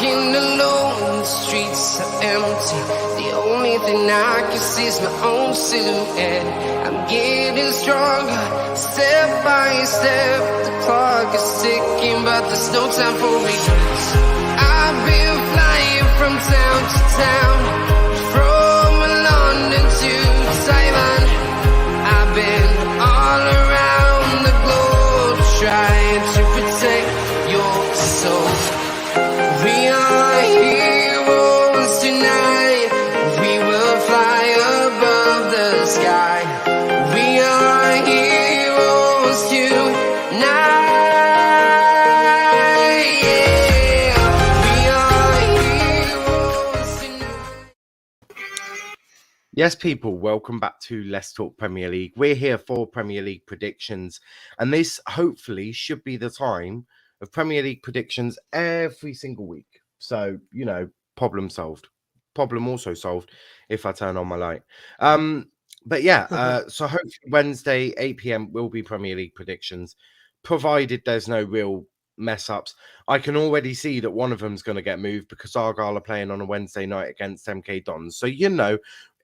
walking alone, the streets are empty. The only thing I can see is my own silhouette. I'm getting stronger, step by step. The clock is ticking, but there's no time for regrets. I've been flying from town to town, from London to Taiwan. I've been all around the globe, trying to protect your soul. We are heroes tonight. We will fly above the sky. We are heroes tonight. Yeah. We are heroes tonight. Yes, people, welcome back to Let's Talk Premier League. We're here for Premier League predictions, and this hopefully should be the time of Premier League predictions every single week. So, you know, problem solved. Problem also solved if I turn on my light. But yeah, so hopefully Wednesday, 8 p.m. will be Premier League predictions, provided there's no real mess ups. I can already see that one of them's going to get moved because Argyle are playing on a Wednesday night against MK Dons. So, you know,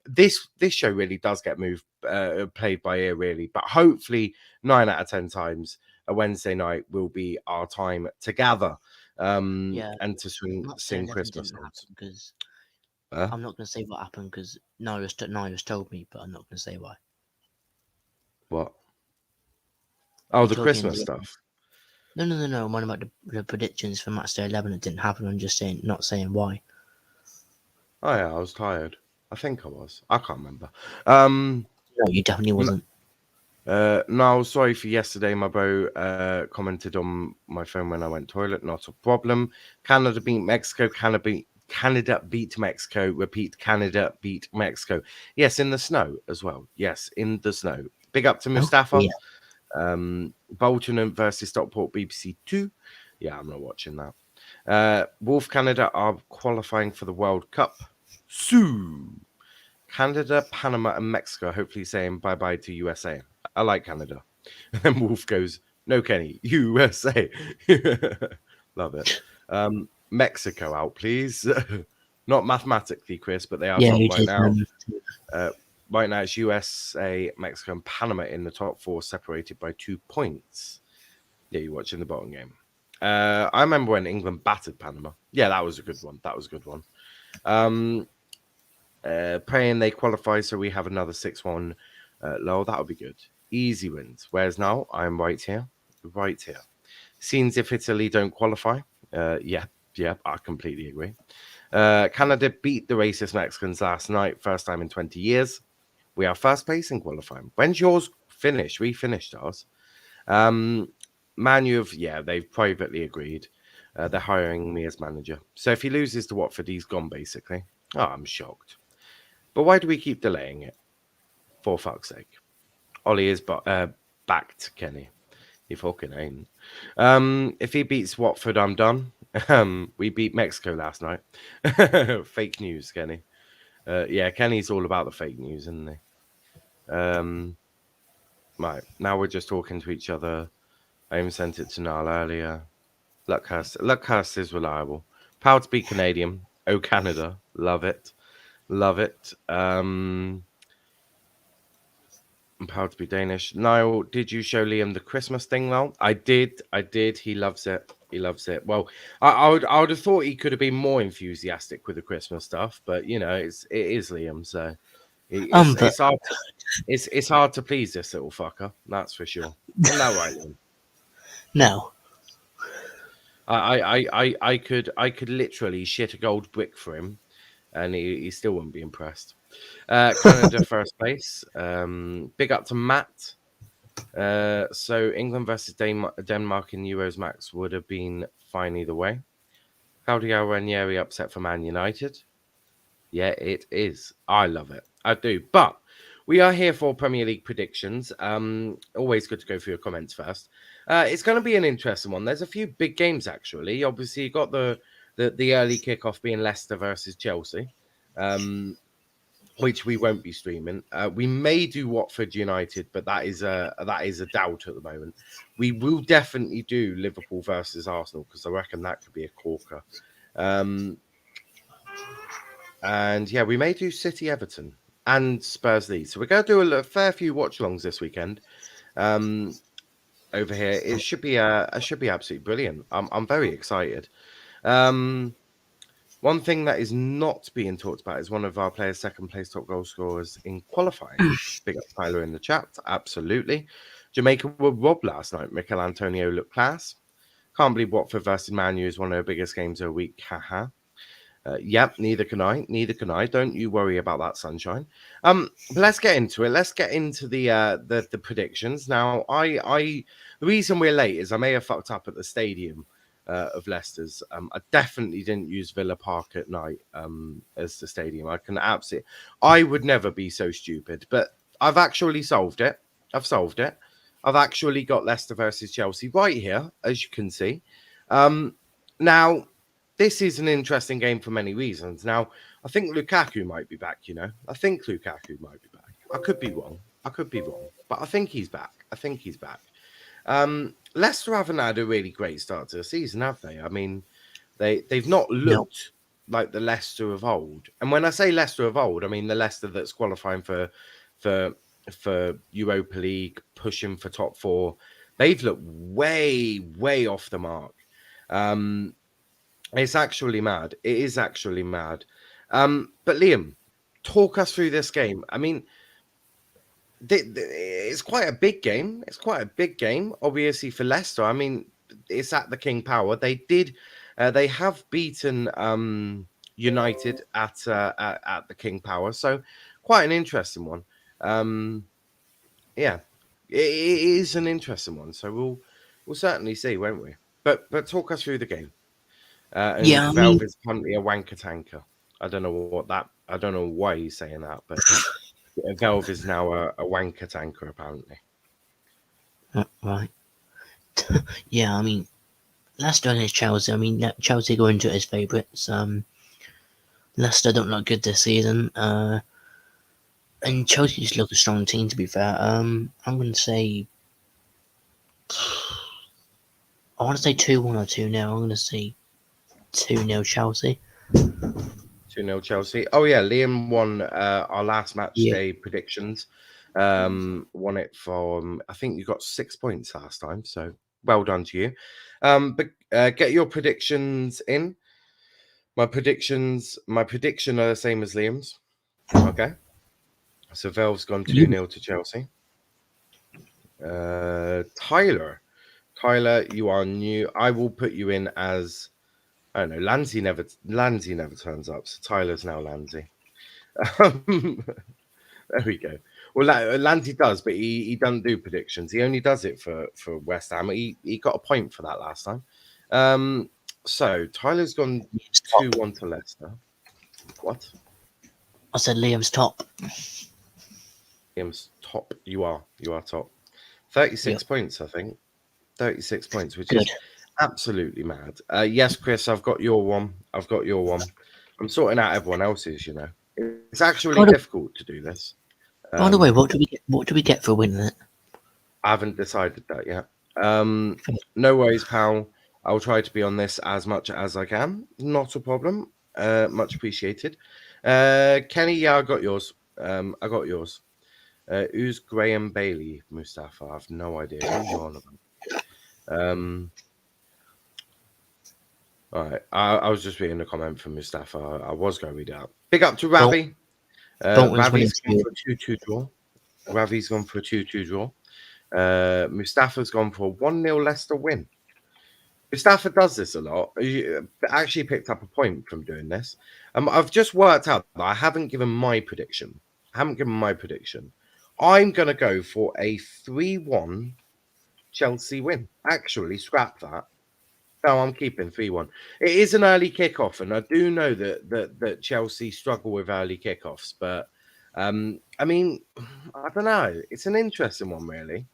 this show really does get moved, played by ear, really. But hopefully 9 out of 10 times a Wednesday night will be our time to gather and to sing Christmas songs. Because I'm not going to say what happened because Niall's told me, but I'm not going to say why. What? Oh, the Talking Christmas the- stuff. No. I'm on about the predictions for Matchday 11. It didn't happen. I'm just saying, not saying why. Oh yeah, I was tired. I think I was. I can't remember. No, you definitely wasn't. No, sorry for yesterday. My bro commented on my phone when I went toilet. Not a problem. Canada beat Mexico. Canada beat Mexico. Repeat, Canada beat Mexico. Yes, in the snow as well. Yes, in the snow. Big up to Mustafa. yeah. Bolton versus Stockport BBC 2. Yeah, I'm not watching that. Wolf Canada are qualifying for the World Cup. Sue. Canada, Panama, and Mexico hopefully saying bye-bye to USA. I like Canada. And then Wolf goes, no, Kenny, USA. Love it. Mexico out, please. Not mathematically, Chris, but they are Yeah, top you right did. now. Right now, it's USA, Mexico, and Panama in the top 4, separated by 2 points. Yeah, you're watching the bottom game. I remember when England battered Panama. Yeah, that was a good one. Praying they qualify so we have another 6-1 low. That would be good. Easy wins. Whereas now, I'm right here. Seems if Italy don't qualify. Yeah, I completely agree. Canada beat the racist Mexicans last night, first time in 20 years. We are first place in qualifying. When's yours finished? We finished ours. Man U they've privately agreed. They're hiring me as manager. So if he loses to Watford, he's gone, basically. Oh, I'm shocked. But why do we keep delaying it? For fuck's sake. Ollie is backed, Kenny. He fucking ain't. If he beats Watford, I'm done. We beat Mexico last night. Fake news, Kenny. Yeah, Kenny's all about the fake news, isn't he? Right, now we're just talking to each other. I even sent it to Niall earlier. Luckhurst is reliable. Proud to be Canadian. Oh, Canada. Love it. I'm proud to be Danish. Niall, did you show Liam the Christmas thing? Well, I did. He loves it. Well, I would have thought he could have been more enthusiastic with the Christmas stuff, but you know, it is Liam, so it's hard to please this little fucker. That's for sure. Isn't that right, Liam? No. I could literally shit a gold brick for him, and he still wouldn't be impressed. Canada first place. Big up to Matt. So England versus Denmark in Euros Max would have been fine either way. Claudio Ranieri upset for Man United. Yeah, it is. I love it. I do. But we are here for Premier League predictions. Always good to go through your comments first. It's going to be an interesting one. There's a few big games, actually. Obviously, you got the early kickoff being Leicester versus Chelsea, which we won't be streaming. We may do Watford United, but that is a doubt at the moment. We will definitely do Liverpool versus Arsenal because I reckon that could be a corker. And yeah, we may do City Everton and Spurs Leeds. So we're going to do a fair few watch-alongs this weekend. Over here, it should be absolutely brilliant. I'm very excited. One thing that is not being talked about is one of our players' second place top goal scorers in qualifying. Big up Tyler in the chat. Absolutely. Jamaica were robbed last night. Mikel Antonio looked class. Can't believe Watford versus Man U is one of the biggest games of the week. Haha. Yep, neither can I. Neither can I. Don't you worry about that, sunshine. But let's get into it. Let's get into the predictions. Now, the reason we're late is I may have fucked up at the stadium of Leicester's. I definitely didn't use Villa Park at night as the stadium. I would never be so stupid, but I've actually solved it. I've solved it. I've actually got Leicester versus Chelsea right here, as you can see. Now, this is an interesting game for many reasons. Now, I think Lukaku might be back, I think Lukaku might be back. I could be wrong. But I think he's back. Leicester haven't had a really great start to the season, have they? I mean, they've not looked like the Leicester of old. And when I say Leicester of old, I mean the Leicester that's qualifying for Europa League, pushing for top 4. They've looked way, way off the mark. It's actually mad. It is actually mad. But Liam, talk us through this game. I mean, it's quite a big game. It's quite a big game, obviously, for Leicester. I mean, it's at the King Power. They have beaten United at the King Power. So quite an interesting one. Yeah, it is an interesting one. So we'll certainly see, won't we? But talk us through the game. Valve is currently a wanker tanker. I don't know why he's saying that, but Valve is now a wanker tanker, apparently. Right. Yeah, I mean, Leicester against Chelsea. I mean, Chelsea go into it as favourites. Leicester don't look good this season. And Chelsea just look a strong team, to be fair. I'm going to say... I want to say 2-1 or 2-0. I'm going to say 2-0 Chelsea. 2-0 Chelsea. Oh, yeah. Liam won our last match day predictions. Won it from, I think you got 6 points last time. So well done to you. But get your predictions in. My prediction are the same as Liam's. Okay. So Valve's gone 2-0 to Chelsea. Tyler, you are new. I will put you in as... I don't know. Lanzi never turns up, so Tyler's now Lanzi. There we go. Well, Lanzi does, but he doesn't do predictions. He only does it for West Ham. He got a point for that last time. So Tyler's gone 2-1 to Leicester. What? I said Liam's top. Liam's top. You are top. 36 points, I think. 36 points, which is absolutely mad. Yes, Chris, I've got your one. I'm sorting out everyone else's, It's actually difficult to do this. By the way, what do we get for winning it? I haven't decided that yet. No worries, pal. I'll try to be on this as much as I can. Not a problem. Much appreciated. Kenny, yeah, I got yours. Who's Graham Bailey, Mustafa? I have no idea who you're on about. All right, I was just reading a comment from Mustafa. I was going to read it out. Big up to Ravi. Ravi's gone for a 2-2 draw. Mustafa's gone for a 1-0 Leicester win. Mustafa does this a lot. He actually picked up a point from doing this. I've just worked out that I haven't given my prediction. I'm going to go for a 3-1 Chelsea win. Actually, scrap that. No, I'm keeping 3-1. It is an early kickoff, and I do know that Chelsea struggle with early kickoffs, but I mean, I don't know. It's an interesting one, really.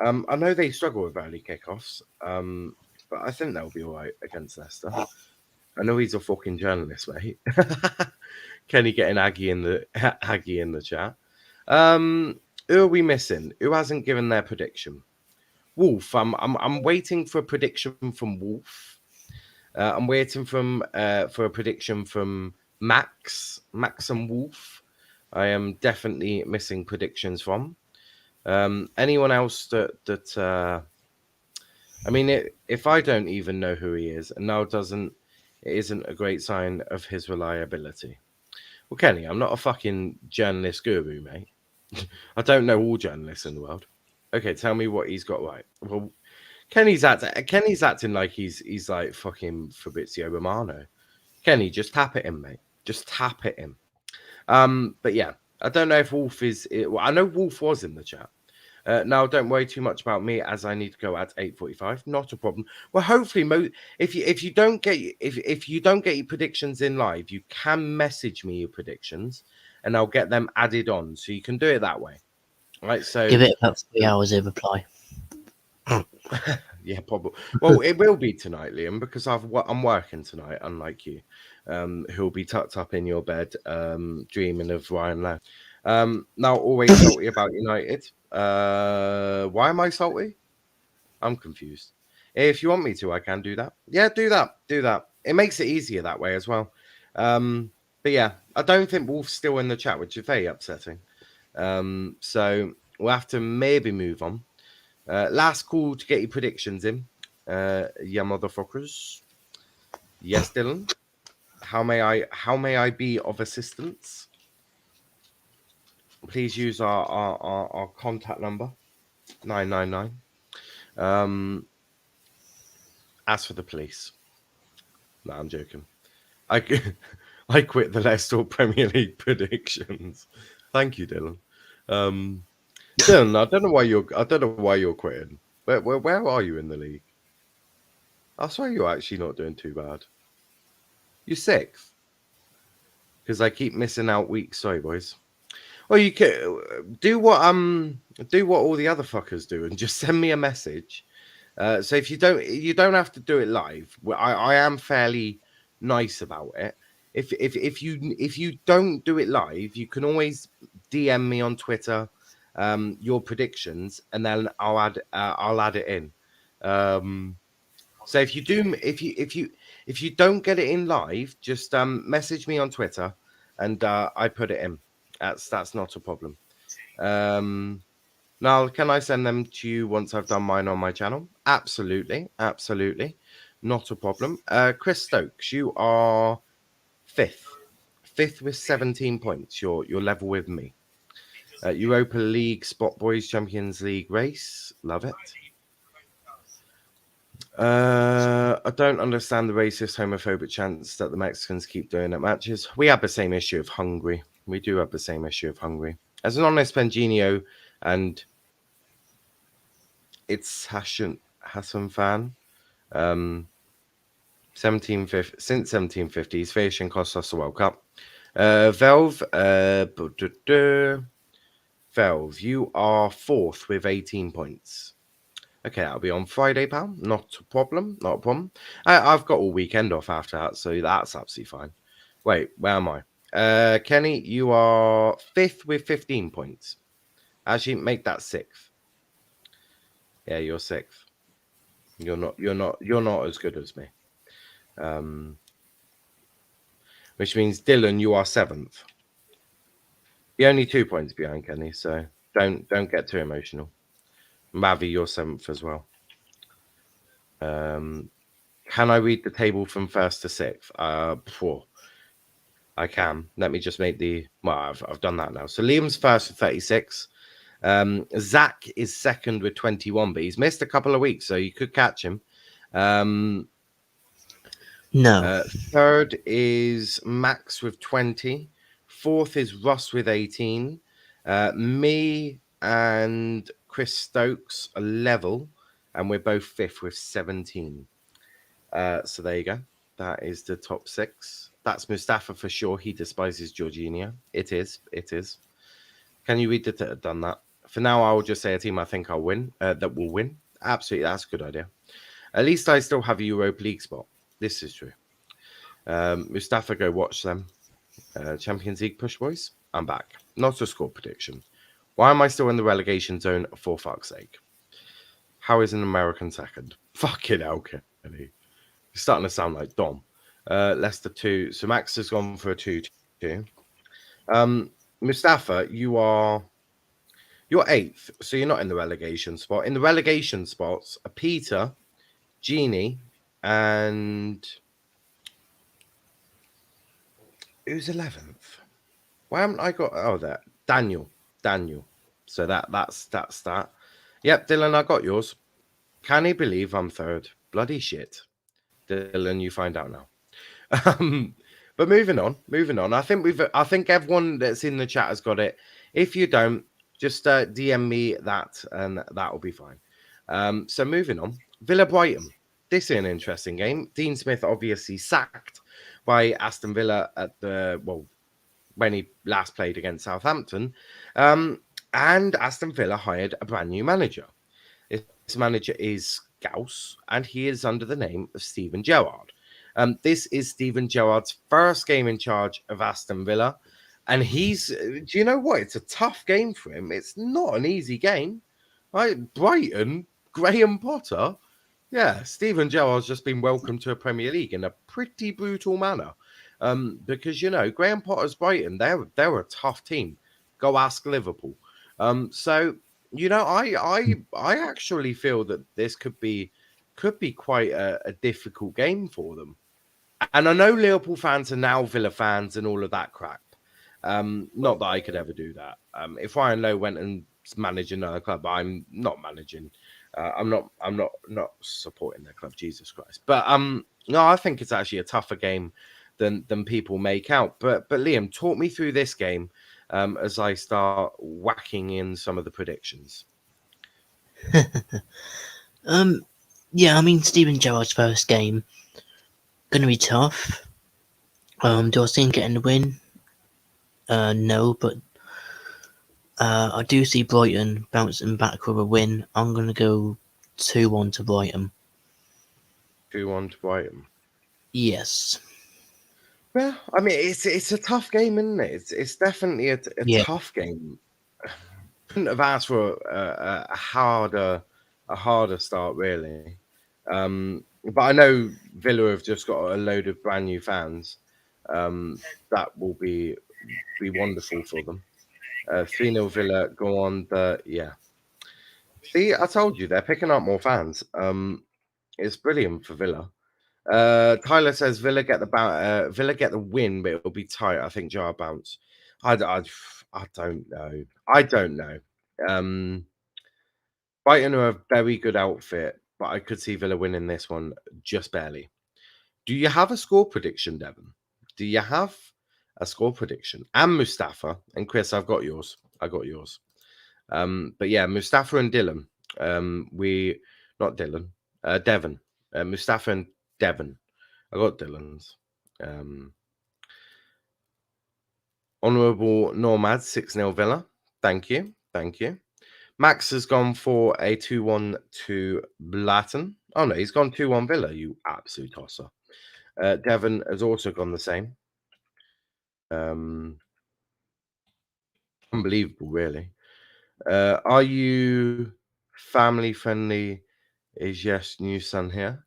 I know they struggle with early kickoffs, but I think they'll be all right against Leicester. I know he's a fucking journalist, mate. Kenny getting Aggie in the chat. Who are we missing? Who hasn't given their prediction? Wolf. I'm waiting for a prediction from Wolf. I'm waiting for a prediction from Max and Wolf. I am definitely missing predictions from. Anyone else that I mean, if I don't even know who he is, and now it isn't a great sign of his reliability. Well, Kenny, I'm not a fucking journalist guru, mate. I don't know all journalists in the world. Okay, tell me what he's got right. Well, Kenny's acting like he's like fucking Fabrizio Romano. Kenny, just tap at him, mate. Just tap at him. But yeah, I don't know if Wolf is. Well, I know Wolf was in the chat. Now, don't worry too much about me as I need to go at 8:45. Not a problem. Well, hopefully, if you don't get your predictions in live, you can message me your predictions, and I'll get them added on. So you can do it that way, right? So Give it about 3 hours to reply. yeah, probably. Well, it will be tonight, Liam, because I'm working tonight, unlike you, who'll be tucked up in your bed, dreaming of Ryan Lowe. Now, always salty about United. Why am I salty? I'm confused. If you want me to, I can do that. Yeah, do that. Do that. It makes it easier that way as well. But yeah, I don't think Wolf's still in the chat, which is very upsetting. So we'll have to maybe move on. Last call to get your predictions in. Yeah, motherfuckers. Yes, Dylan. How may I be of assistance? Please use our contact number 999. As for the police, no, I'm joking. I quit the Leicester Premier League predictions. Thank you, Dylan. Dylan, I don't know why you're quitting. Where are you in the league? I swear you're actually not doing too bad. You're sixth. Because I keep missing out weeks. Sorry, boys. Well, you can do what all the other fuckers do and just send me a message. So if you don't have to do it live. I am fairly nice about it. If you don't do it live, you can always DM me on Twitter your predictions, and then I'll add it in. So if you don't get it in live, just message me on Twitter, and I put it in. That's not a problem. Now, can I send them to you once I've done mine on my channel? Absolutely, not a problem. Chris Stokes, you are fifth with 17 points. You're level with me. Europa League spot boys, Champions League race, love it. I don't understand the racist, homophobic chants that the Mexicans keep doing at matches. We have the same issue of Hungary. We do have the same issue of Hungary. As an honest Penginio and it's Hassan fan, 1750s, Fashion cost us the World Cup. Velv, you are fourth with 18 points. Okay, that'll be on Friday, pal. Not a problem. I've got all weekend off after that, so that's absolutely fine. Wait, where am I? Kenny, you are fifth with 15 points. Actually, make that sixth. Yeah, you're sixth. You're not as good as me. Which means Dylan, you are seventh. You're only 2 points behind Kenny, so don't get too emotional. Mavi, you're seventh as well. Can I read the table from first to sixth? I can. Let me just make I've done that now. So Liam's first with 36. Zach is second with 21, but he's missed a couple of weeks, so you could catch him. No. Third is Max with 20. Fourth is Russ with 18. Me and Chris Stokes are level, and we're both fifth with 17. So there you go. That is the top six. That's Mustafa for sure. He despises Jorginho. It is. Can you read done that? For now, I will just say a team I think I'll win. That will win. Absolutely, that's a good idea. At least I still have a Europa League spot. This is true. Mustafa, go watch them. Champions League push, boys. I'm back. Not a score prediction. Why am I still in the relegation zone? For fuck's sake. How is an American second? Fucking hell, Kenny. starting to sound like Dom. Leicester 2. So Max has gone for a 2-2. Mustafa, you're 8th, so you're not in the relegation spot. In the relegation spots are Peter, Genie, and who's 11th? Why haven't I got that? Daniel. So that's that. Yep, Dylan, I got yours. Can he believe I'm 3rd? Bloody shit. Dylan, you find out now. But moving on. I think everyone that's in the chat has got it. If you don't, just DM me that, and that'll be fine. So moving on, Villa Brighton. This is an interesting game. Dean Smith obviously sacked by Aston Villa at when he last played against Southampton, and Aston Villa hired a brand new manager. This manager is Gauss, and he is under the name of Steven Gerrard. This is Steven Gerrard's first game in charge of Aston Villa. And do you know what? It's a tough game for him. It's not an easy game. Right? Brighton, Graham Potter. Yeah, Steven Gerrard's just been welcomed to a Premier League in a pretty brutal manner. Because, Graham Potter's Brighton, they're a tough team. Go ask Liverpool. So, I actually feel that this could be quite a difficult game for them. And I know Liverpool fans are now Villa fans and all of that crap. Not that I could ever do that. If Ryan Lowe went and managed another club, I'm not managing. I'm not supporting their club. Jesus Christ! But no, I think it's actually a tougher game than people make out. But Liam, talk me through this game as I start whacking in some of the predictions. Yeah, I mean, Steven Gerrard's first game gonna be tough. Do I see him getting the win? No, but I do see Brighton bouncing back with a win. I'm gonna go 2-1 to Brighton. 2-1 to Brighton. Yes. Well, I mean, it's a tough game, isn't it? It's definitely a tough game. Couldn't have asked for a harder start, really. But I know Villa have just got a load of brand new fans. That will be wonderful for them. 3-0 Villa go on yeah. See, I told you they're picking up more fans. It's brilliant for Villa. Tyler says Villa get the win, but it'll be tight. I think Jar bounce. I don't know. Brighton are a very good outfit, but I could see Villa winning this one just barely. Do you have a score prediction, Devon? Do you have a score prediction? And Mustafa and Chris, I've got yours. But yeah, Mustafa and Dylan. Not Dylan. Devon. Mustafa and Devon. I got Dylan's. Honourable Normad 6-0 Villa. Thank you. Max has gone for a 2-1 to Blatten. Oh no, he's gone 2-1 Villa, you absolute tosser. Devon has also gone the same. Unbelievable, really. Are you family friendly? Is yes, new son here?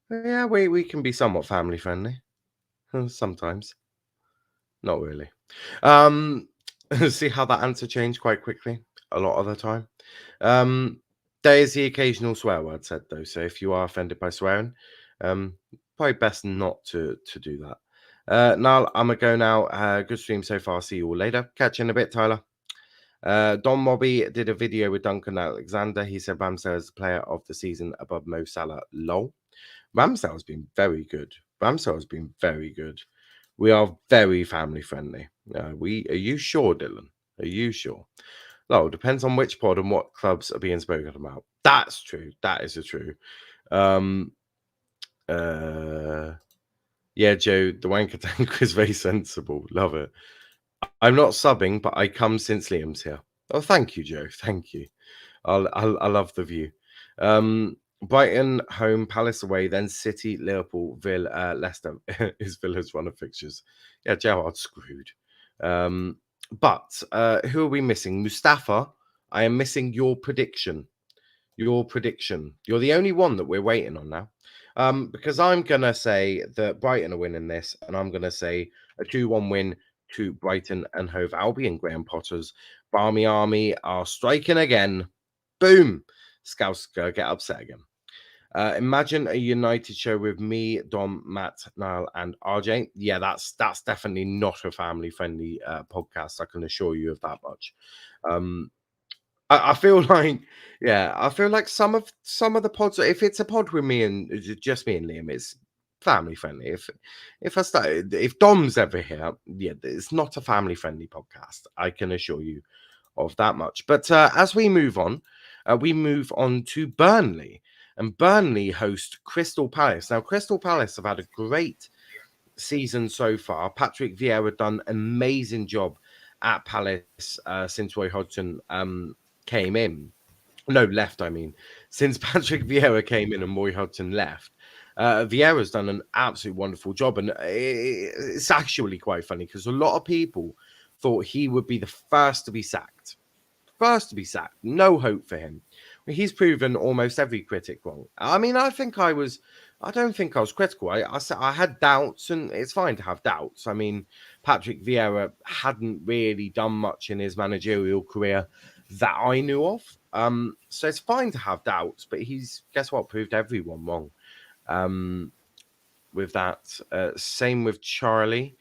Yeah, we can be somewhat family friendly. Sometimes. Not really. See how that answer changed quite quickly a lot of the time. There is the occasional swear word said, though, so if you are offended by swearing, probably best not to do that. Niall, I'm gonna go now. Good stream so far. See you all later. Catch you in a bit, Tyler. Don Mobby did a video with Duncan Alexander. He said Ramsdale is the player of the season above Mo Salah. Lol. Ramsdale has been very good. We are very family friendly. Are you sure, Dylan? Are you sure? No, depends on which pod and what clubs are being spoken about. That's true. That is true. Yeah, Joe, the wanker tank is very sensible. Love it. I'm not subbing, but I come since Liam's here. Oh, thank you, Joe. Thank you. I love the view. Brighton home, Palace away, then City, Liverpool, Villa, Leicester is Villa's run of fixtures. Yeah, Gerrard's screwed. But who are we missing? Mustafa, I am missing your prediction. You're the only one that we're waiting on now. Because I'm going to say that Brighton are winning this, and I'm going to say a 2-1 win to Brighton and Hove Albion. Graham Potter's Barmy Army are striking again. Boom! Scouts get upset again. Imagine a United show with me, Dom, Matt, Niall, and RJ. Yeah, that's definitely not a family-friendly podcast. I can assure you of that much. I feel like, yeah, I feel like some of the pods, if it's a pod with me and just me and Liam, it's family friendly. If Dom's ever here, yeah, it's not a family friendly podcast. I can assure you of that much. But as we move on to Burnley, and Burnley host Crystal Palace. Now, Crystal Palace have had a great season so far. Patrick Vieira done an amazing job at Palace since Roy Hodgson came in. No, left, I mean. Since Patrick Vieira came in and Roy Hodgson left, Vieira's done an absolutely wonderful job. And it's actually quite funny because a lot of people thought he would be the first to be sacked. No hope for him. He's proven almost every critic wrong. I mean, I don't think I was critical. I had doubts, and it's fine to have doubts. I mean, Patrick Vieira hadn't really done much in his managerial career that I knew of. So it's fine to have doubts, but he's, guess what, proved everyone wrong. With that, same with Charlie.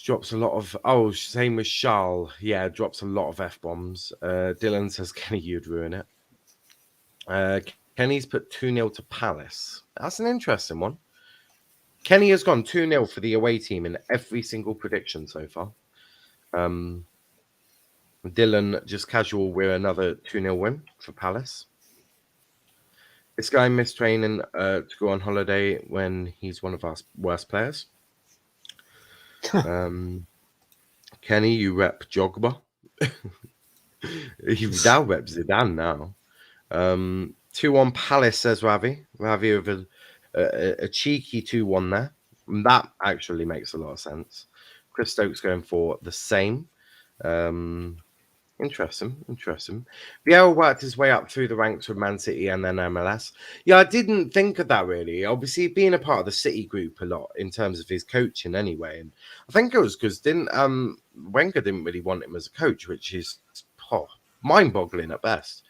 Drops a lot of same with Charles. Yeah, drops a lot of F-bombs. Dylan says Kenny, you'd ruin it. Kenny's put 2-0 to Palace. That's an interesting one. Kenny has gone 2-0 for the away team in every single prediction so far. Dylan, just casual, we're another 2-0 win for Palace. This guy missed training to go on holiday when he's one of our worst players. Kenny, you rep Jogba. You now rep Zidane now. 2-1 Palace, says Ravi. Ravi with a cheeky 2-1 there. That actually makes a lot of sense. Chris Stokes going for the same. Interesting. Vieira worked his way up through the ranks with Man City and then MLS. Yeah, I didn't think of that really. Obviously, being a part of the City group a lot in terms of his coaching anyway. And I think it was because Wenger didn't really want him as a coach, which is mind-boggling at best.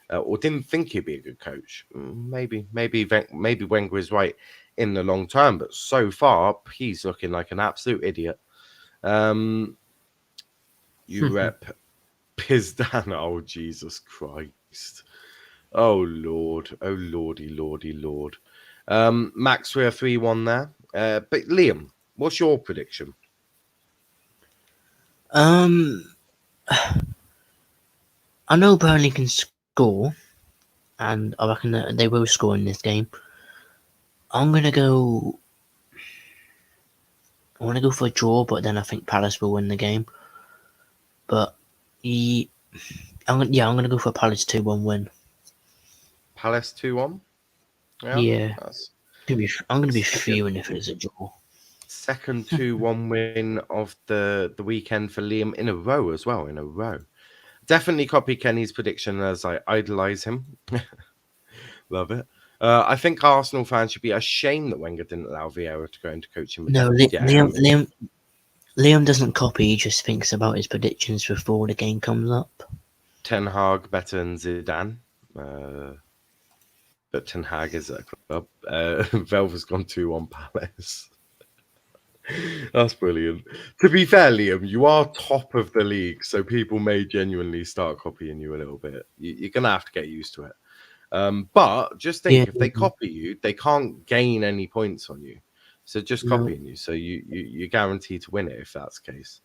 Or didn't think he'd be a good coach. Maybe Wenger is right in the long term, but so far he's looking like an absolute idiot. You rep Pizdan. Oh, Jesus Christ. Oh, Lord. Oh, Lordy. Max, we're 3-1 there. But Liam, what's your prediction? I know Burnley can score, and I reckon that they will score in this game. I want to go for a draw, but then I think Palace will win the game. But I'm going to go for a Palace 2-1 win. Palace 2-1? Yeah. I'm going to be fuming if it's a draw. Second 2-1 win of the weekend for Liam in a row as well. Definitely copy Kenny's prediction as I idolize him. Love it. I think Arsenal fans should be ashamed that Wenger didn't allow Vieira to go into coaching. No, Liam doesn't copy. He just thinks about his predictions before the game comes up. Ten Hag better than Zidane. But Ten Hag is at a club. Velva's gone 2-1 Palace. That's brilliant. To be fair, Liam, you are top of the league, so people may genuinely start copying you a little bit. You're going to have to get used to it. But just think, if they copy you, they can't gain any points on you. So just copying you. So you're guaranteed to win it if that's the case.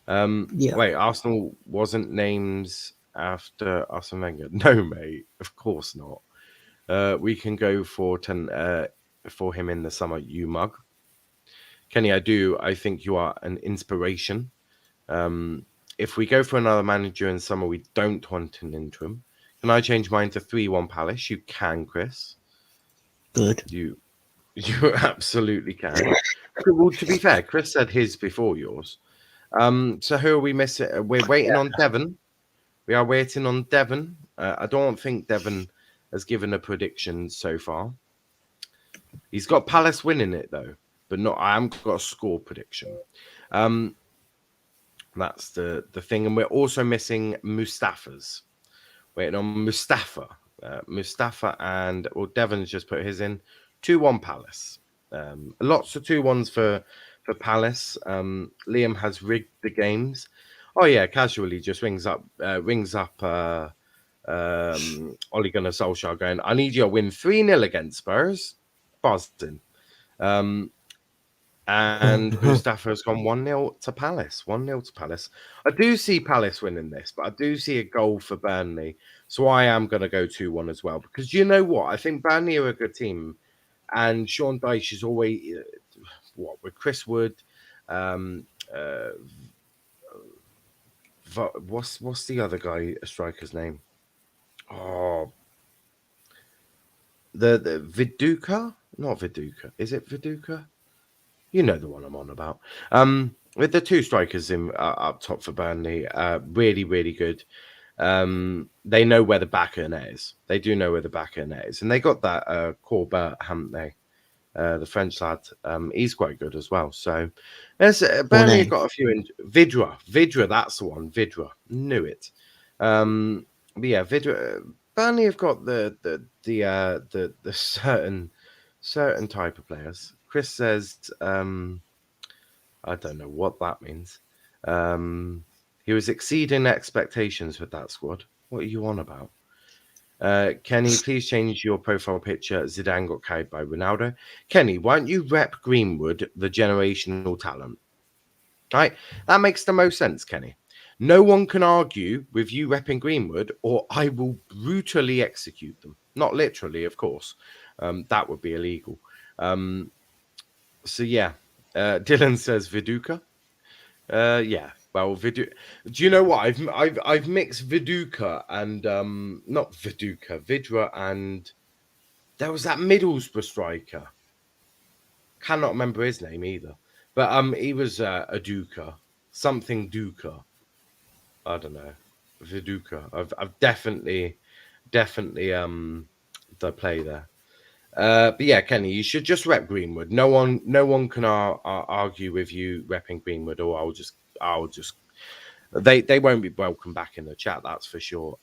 Wait, Arsenal wasn't named after Arsene Wenger? No, mate. Of course not. We can go for him in the summer, you mug. Kenny, I think you are an inspiration. If we go for another manager in summer, we don't want an interim. Can I change mine to 3-1 Palace? You can, Chris. Good. You absolutely can. Well, to be fair, Chris said his before yours. So who are we missing? We're waiting on Devon. We are waiting on Devon. I don't think Devon has given a prediction so far. He's got Palace winning it though, but not. I haven't got a score prediction. That's the thing, and we're also missing Mustafa's. Waiting on Mustafa. Mustafa and Devon's just put his in 2-1 Palace. Lots of 2-1s for Palace. Liam has rigged the games. Oh yeah, casually just rings up Ole Gunnar Solskjaer going, I need you to win 3-0 against Spurs. Boston. And Mustafa's gone 1-0 to Palace. 1-0 to Palace. I do see Palace winning this, but I do see a goal for Burnley. So I am going to go 2-1 as well. Because you know what? I think Burnley are a good team. And Sean Dyche is always, with Chris Wood, what's the other guy, a striker's name? Oh, the Viduka? Not Viduka. Is it Viduka? You know the one I'm on about. With the two strikers in up top for Burnley, really, really good. They know where the back of the net is. They do know where the back of the net is. And they got that Corbett, haven't they? The French lad. He's quite good as well. So there's Burnley have got a few in Vidra, that's the one. Vidra. Knew it. But yeah, Vidra. Burnley have got the certain type of players. Chris says, I don't know what that means. He was exceeding expectations with that squad. What are you on about? Kenny, please change your profile picture. Zidane got carried by Ronaldo. Kenny, why don't you rep Greenwood, the generational talent? Right? That makes the most sense, Kenny. No one can argue with you repping Greenwood, or I will brutally execute them. Not literally, of course. That would be illegal. So yeah, Dylan says Viduka. Yeah, well, do you know what? I've mixed Viduka and not Viduka, Vidra, and there was that Middlesbrough striker. Cannot remember his name either, but he was a Duka, something Duka. I don't know, Viduka. I've definitely the play there. But yeah, Kenny, you should just rep Greenwood. No one can argue with you repping Greenwood, or I'll just they won't be welcome back in the chat, that's for sure.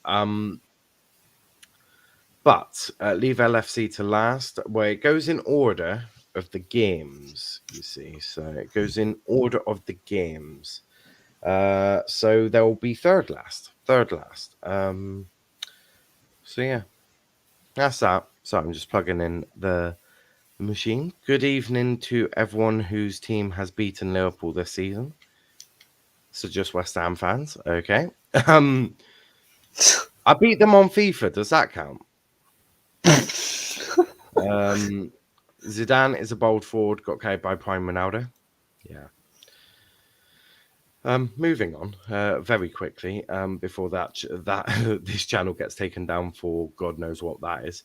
But leave LFC to last, where it goes in order of the games. You see, so it goes in order of the games. So there will be third last. So yeah, that's that. So I'm just plugging in the machine. Good evening to everyone whose team has beaten Liverpool this season. So just West Ham fans, okay. I beat them on FIFA. Does that count? Zidane is a bold forward, got carried by Prime Ronaldo. Yeah. Moving on very quickly before that this channel gets taken down for God knows what that is.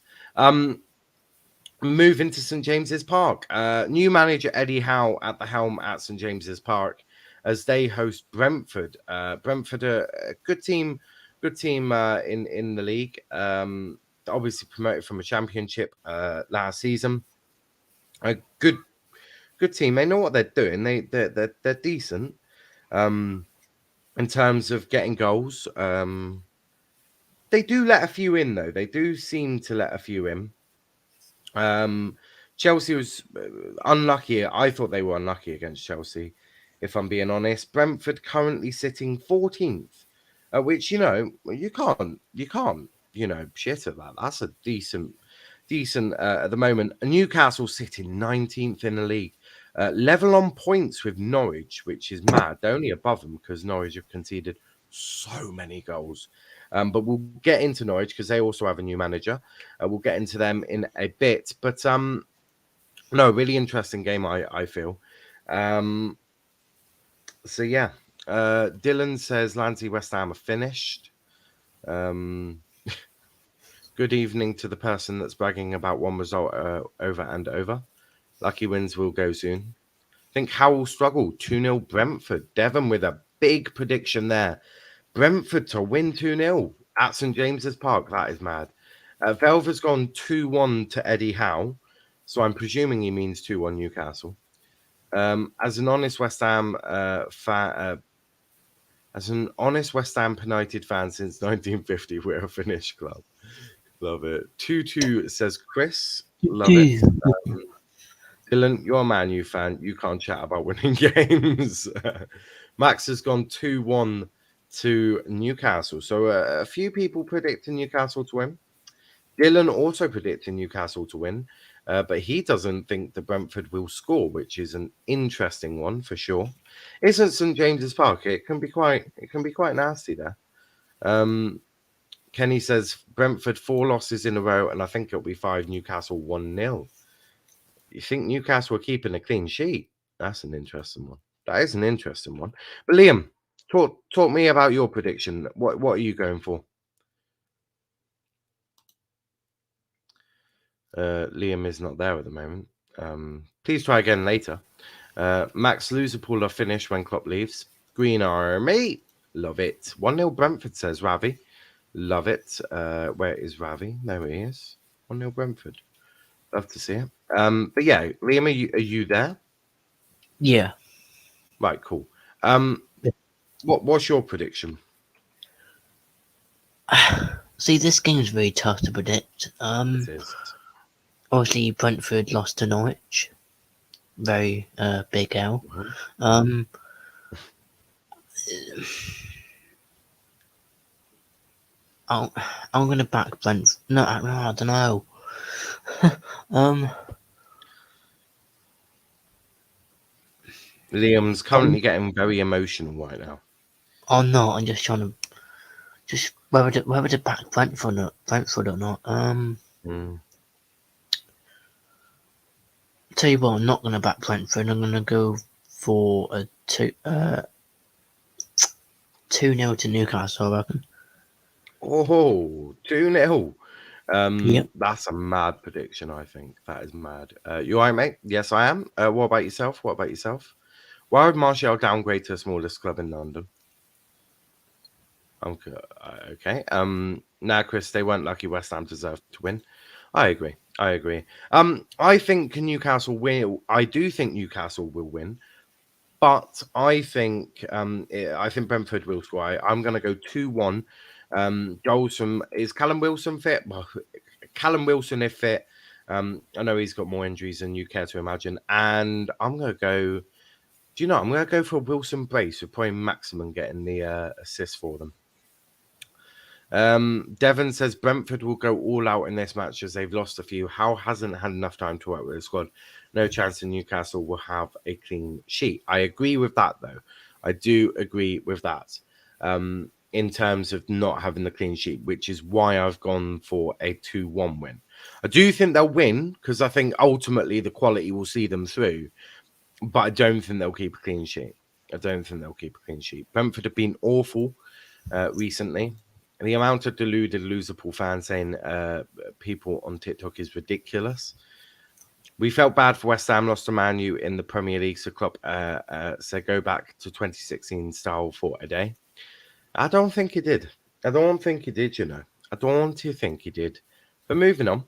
Moving to St James's Park. New manager Eddie Howe at the helm at St James's Park as they host Brentford. Brentford are a good team in the league. Obviously promoted from a championship last season. A good team. They know what they're doing. They're decent. In terms of getting goals, they do let a few in though. They do seem to let a few in. Chelsea was unlucky. I thought they were unlucky against Chelsea, if I'm being honest. Brentford currently sitting 14th, which you can't shit at that. That's a decent at the moment. Newcastle sitting 19th in the league. Level on points with Norwich, which is mad. They're only above them because Norwich have conceded so many goals. But we'll get into Norwich because they also have a new manager. We'll get into them in a bit. But no, really interesting game, I feel. So yeah, Dylan says Lansing West Ham are finished. Good evening to the person that's bragging about one result over and over. Lucky wins will go soon. I think Howell struggled 2-0 Brentford. Devon with a big prediction there. Brentford to win 2-0 at St James's Park. That is mad. Velva's gone 2-1 to Eddie Howe. So I'm presuming he means 2-1 Newcastle. As an honest West Ham as an honest West Ham United fan since 1950, we're a Finnish club. Love it. 2-2 says Chris. Love it. Dylan, you're a Man U fan. You can't chat about winning games. Max has gone 2-1 to Newcastle. So a few people predicting Newcastle to win. Dylan also predicting Newcastle to win, but he doesn't think the Brentford will score, which is an interesting one for sure. Isn't St James's Park? It can be quite nasty there. Kenny says Brentford 4 losses in a row, and I think it'll be 5. Newcastle 1-0. You think Newcastle are keeping a clean sheet? That's an interesting one. That is an interesting one. But Liam, talk me about your prediction. What are you going for? Liam is not there at the moment. Please try again later. Max Loserpool are finished when Klopp leaves. Green Army, love it. 1-0 Brentford, says Ravi. Love it. Where is Ravi? There he is. 1-0 Brentford. Love to see it. But yeah, Liam, are you there? Yeah. Right, cool. What's your prediction? See, this game is very tough to predict. It is. Obviously, Brentford lost to Norwich. Very big L. Mm-hmm. I'm gonna back Brentford. No, I don't know. Liam's currently getting very emotional right now. I'm not. I'm just trying to whether to back Brentford or not. Tell you what, I'm not gonna back Brentford. I'm gonna go for a 2-0 to Newcastle, I reckon. Oh, 2-0. Yep. That's a mad prediction, I think. That is mad. You all right, mate? Yes, I am. What about yourself? Why would Martial downgrade to the smallest club in London? Okay. Now, Chris, they weren't lucky. West Ham deserved to win. I agree. I think Newcastle will. I do think Newcastle will win, but I think Brentford will score. I'm going to go 2-1. Goals from is Callum Wilson fit? Well, Callum Wilson if fit. I know he's got more injuries than you care to imagine, and I'm going to go. Do you know? I'm going to go for a Wilson brace with probably Maximum getting the assist for them. Devon says Brentford will go all out in this match as they've lost a few. Howe hasn't had enough time to work with the squad. No chance in Newcastle will have a clean sheet. I agree with that, though. I do agree with that in terms of not having the clean sheet, which is why I've gone for a 2-1 win. I do think they'll win because I think ultimately the quality will see them through, but I don't think they'll keep a clean sheet. Brentford have been awful recently. The amount of deluded Loserpool fans saying people on TikTok is ridiculous. We felt bad for West Ham lost to Man U in the Premier League, so Klopp said go back to 2016 style for a day. I don't think he did. You know. I don't think he did. But moving on,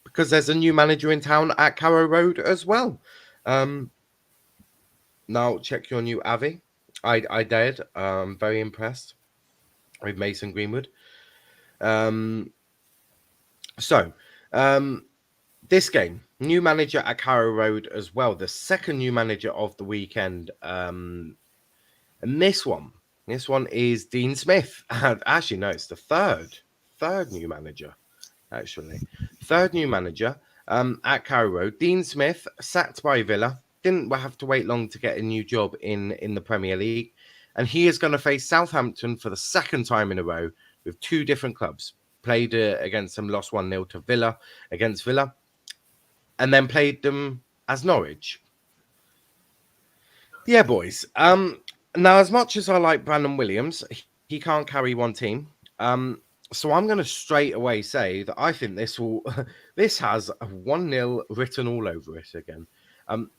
because there's a new manager in town at Carrow Road as well. Now, check your new Avi. I did. I'm very impressed with Mason Greenwood. This game, new manager at Carrow Road as well. The second new manager of the weekend. And this one is Dean Smith. Actually, no, it's the third new manager. Third new manager at Carrow Road. Dean Smith, sacked by Villa. Didn't have to wait long to get a new job in the Premier League. And he is going to face Southampton for the second time in a row with two different clubs. Played against them, lost 1-0 to Villa against Villa. And then played them as Norwich. Yeah, boys. Now, as much as I like Brandon Williams, he can't carry one team. So I'm going to straight away say that I think this has a 1-0 written all over it again.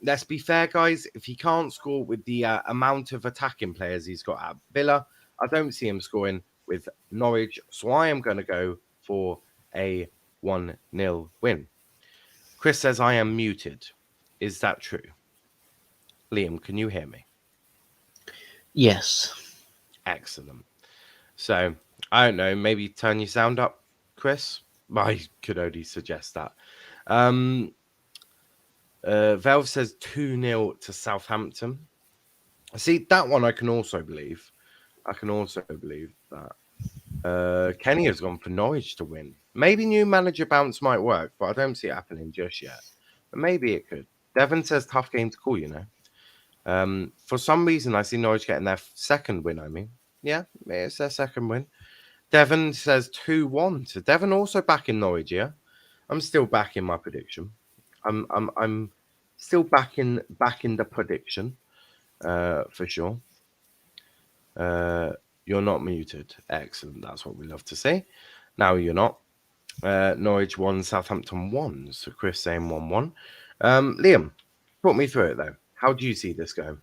Let's be fair, guys. If he can't score with the amount of attacking players he's got at Villa, I don't see him scoring with Norwich. So I am going to go for a 1-0 win. Chris says I am muted. Is that true? Liam, can you hear me? Yes. Excellent. So, I don't know, maybe turn your sound up, Chris? I could only suggest that. Valve says 2-0 to Southampton. See, that one I can also believe. I can also believe that. Kenny has gone for Norwich to win. Maybe new manager bounce might work, but I don't see it happening just yet. But maybe it could. Devon says tough game to call, For some reason, I see Norwich getting their second win, Yeah, it's their second win. Devon says 2-1. So Devon also back in Norwich, yeah? I'm still back in my prediction. I'm still back in the prediction, for sure. You're not muted. Excellent. That's what we love to see. Now you're not. Norwich 1, Southampton 1. So Chris saying 1-1. Liam, talk me through it though. How do you see this going?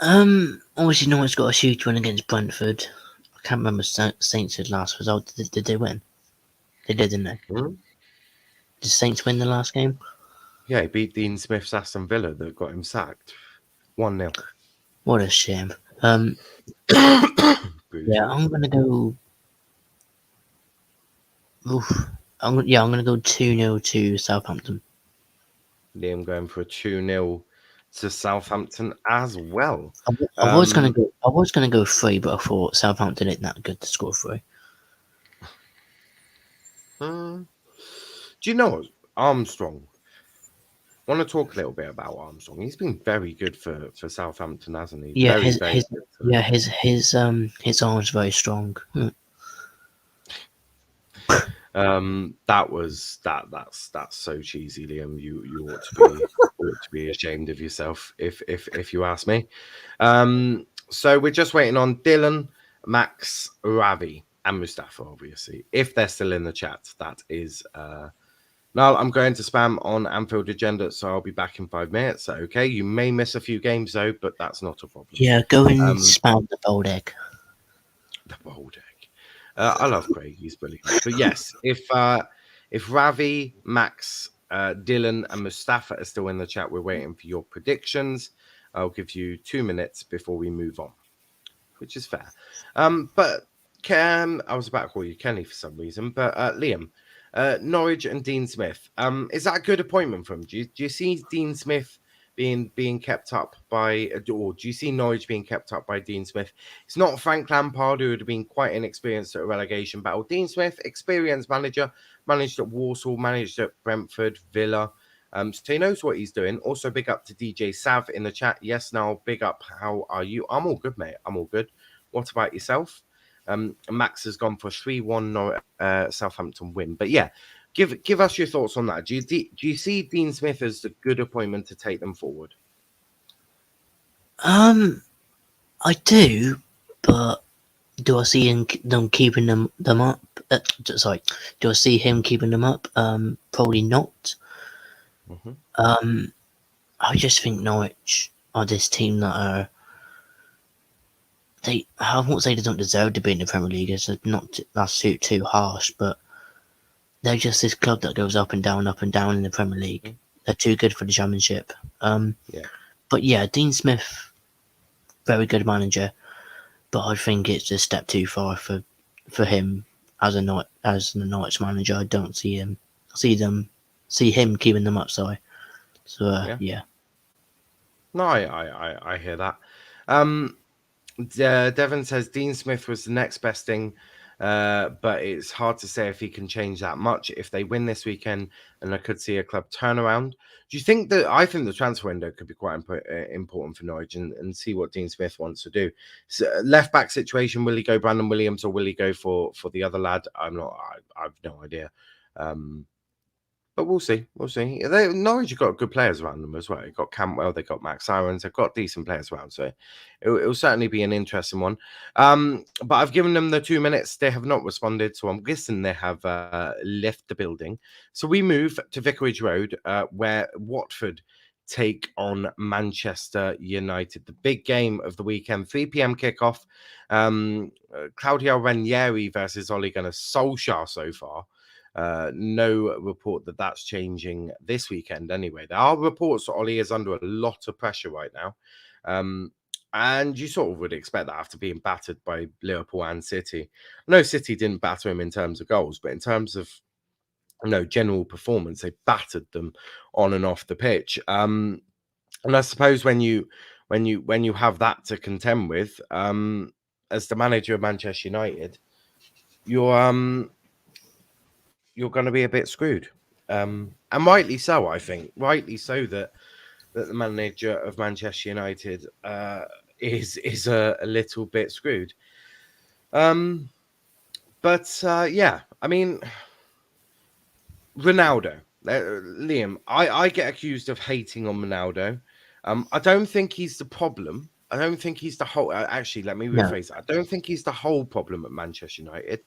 Obviously, Norwich got a huge win against Brentford. I can't remember Saints' last result. Did they win? They did, didn't they? Did Saints win the last game? Yeah, he beat Dean Smith's Aston Villa that got him sacked. 1-0. What a shame. Yeah, I'm gonna go. I'm gonna go 2-0 to Southampton. Liam going for a 2-0 to Southampton as well. I was gonna go 3, but I thought Southampton ain't that good to score 3. Do you know Armstrong? I want to talk a little bit about Armstrong. He's been very good for Southampton, hasn't he? Yeah, Very, his arm's very strong. That's so cheesy, Liam. You ought to be ashamed of yourself if you ask me. So we're just waiting on Dylan, Max, Ravi, and Mustafa, obviously. If they're still in the chat, that is Niall, I'm going to spam on Anfield Agenda, so I'll be back in 5 minutes. Okay, you may miss a few games though, but that's not a problem. Yeah, go and spam the bold egg. The bold egg. I love Craig. He's brilliant. But yes, if Ravi, Max, Dylan, and Mustafa are still in the chat, we're waiting for your predictions. I'll give you 2 minutes before we move on, which is fair. But Cam, I was about to call you Kenny for some reason, but Liam, Norwich and Dean Smith. Is that a good appointment for him? Do you see Dean Smith being kept up by, or do you see Norwich being kept up by Dean Smith? It's not Frank Lampard, who would have been quite inexperienced at a relegation battle. Dean Smith, experienced manager, managed at Walsall, managed at Brentford, Villa. So he knows what he's doing. Also, big up to DJ Sav in the chat. Yes, now big up. How are you? I'm all good, mate. I'm all good. What about yourself? Max has gone for 3-1 Southampton win. But yeah, give us your thoughts on that. Do you see Dean Smith as a good appointment to take them forward? I do, but do I see them keeping them up? Do I see him keeping them up? Probably not. I just think Norwich are this team that are. I won't say they don't deserve to be in the Premier League. It's not that's too harsh, but they're just this club that goes up and down in the Premier League. They're too good for the Championship. But yeah, Dean Smith, very good manager, but I think it's a step too far for him as the Norwich manager. I don't see him keeping them up. Sorry. So yeah. No, I hear that. Devon says Dean Smith was the next best thing, but it's hard to say if he can change that much. If they win this weekend, and I could see a club turnaround. Do you think that? I think the transfer window could be quite important for Norwich, and see what Dean Smith wants to do. So, left back situation: will he go Brandon Williams or will he go for the other lad? I've no idea. But we'll see. Norwich have got good players around them as well. They've got Campbell, they've got Max Irons, they've got decent players around. So it'll certainly be an interesting one. But I've given them the 2 minutes. They have not responded. So I'm guessing they have left the building. So we move to Vicarage Road, where Watford take on Manchester United. The big game of the weekend, 3 p.m. kickoff. Claudio Ranieri versus Ole Gunnar Solskjaer so far. No report that that's changing this weekend anyway. There are reports that Ole is under a lot of pressure right now. And you sort of would expect that after being battered by Liverpool and City. No, City didn't batter him in terms of goals, but in terms of general performance, they battered them on and off the pitch. And I suppose when you have that to contend with, as the manager of Manchester United, you're going to be a bit screwed, and rightly so. I think rightly so that the manager of Manchester United is a little bit screwed. But yeah, I mean, Ronaldo, Liam, I get accused of hating on Ronaldo. I don't think he's the problem. I don't think he's the whole. Actually, let me No, rephrase that. I don't think he's the whole problem at Manchester United.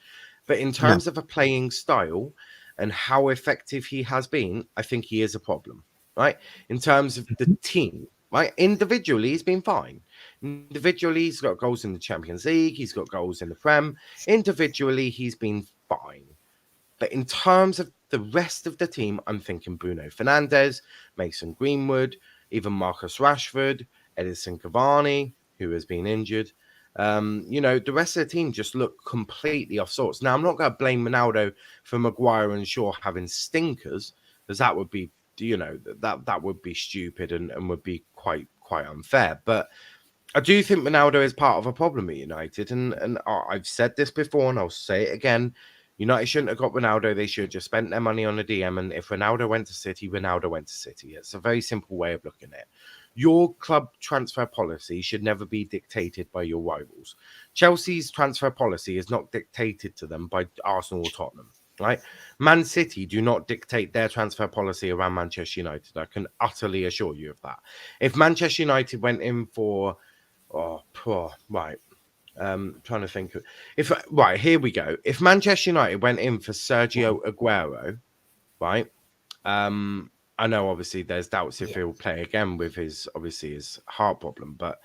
But in no. terms of a playing style and how effective he has been, I think he is a problem, right? In terms of the team, right? Individually, he's been fine. Individually, he's got goals in the Champions League. He's got goals in the Prem. Individually, he's been fine. But in terms of the rest of the team, I'm thinking Bruno Fernandes, Mason Greenwood, even Marcus Rashford, Edison Cavani, who has been injured. The rest of the team just look completely off sorts. Now, I'm not going to blame Ronaldo for Maguire and Shaw having stinkers, because that would be, that would be stupid and would be quite unfair. But I do think Ronaldo is part of a problem at United, and I've said this before, and I'll say it again. United shouldn't have got Ronaldo. They should have just spent their money on a DM. And if Ronaldo went to City, Ronaldo went to City. It's a very simple way of looking at it. Your club transfer policy should never be dictated by your rivals. Chelsea's transfer policy is not dictated to them by Arsenal or Tottenham, right? Man City do not dictate their transfer policy around Manchester United. I can utterly assure you of that. If Manchester United went in for, trying to think of here we go. If Manchester United went in for Sergio Aguero, right? I know obviously there's doubts if he'll play again with his heart problem, but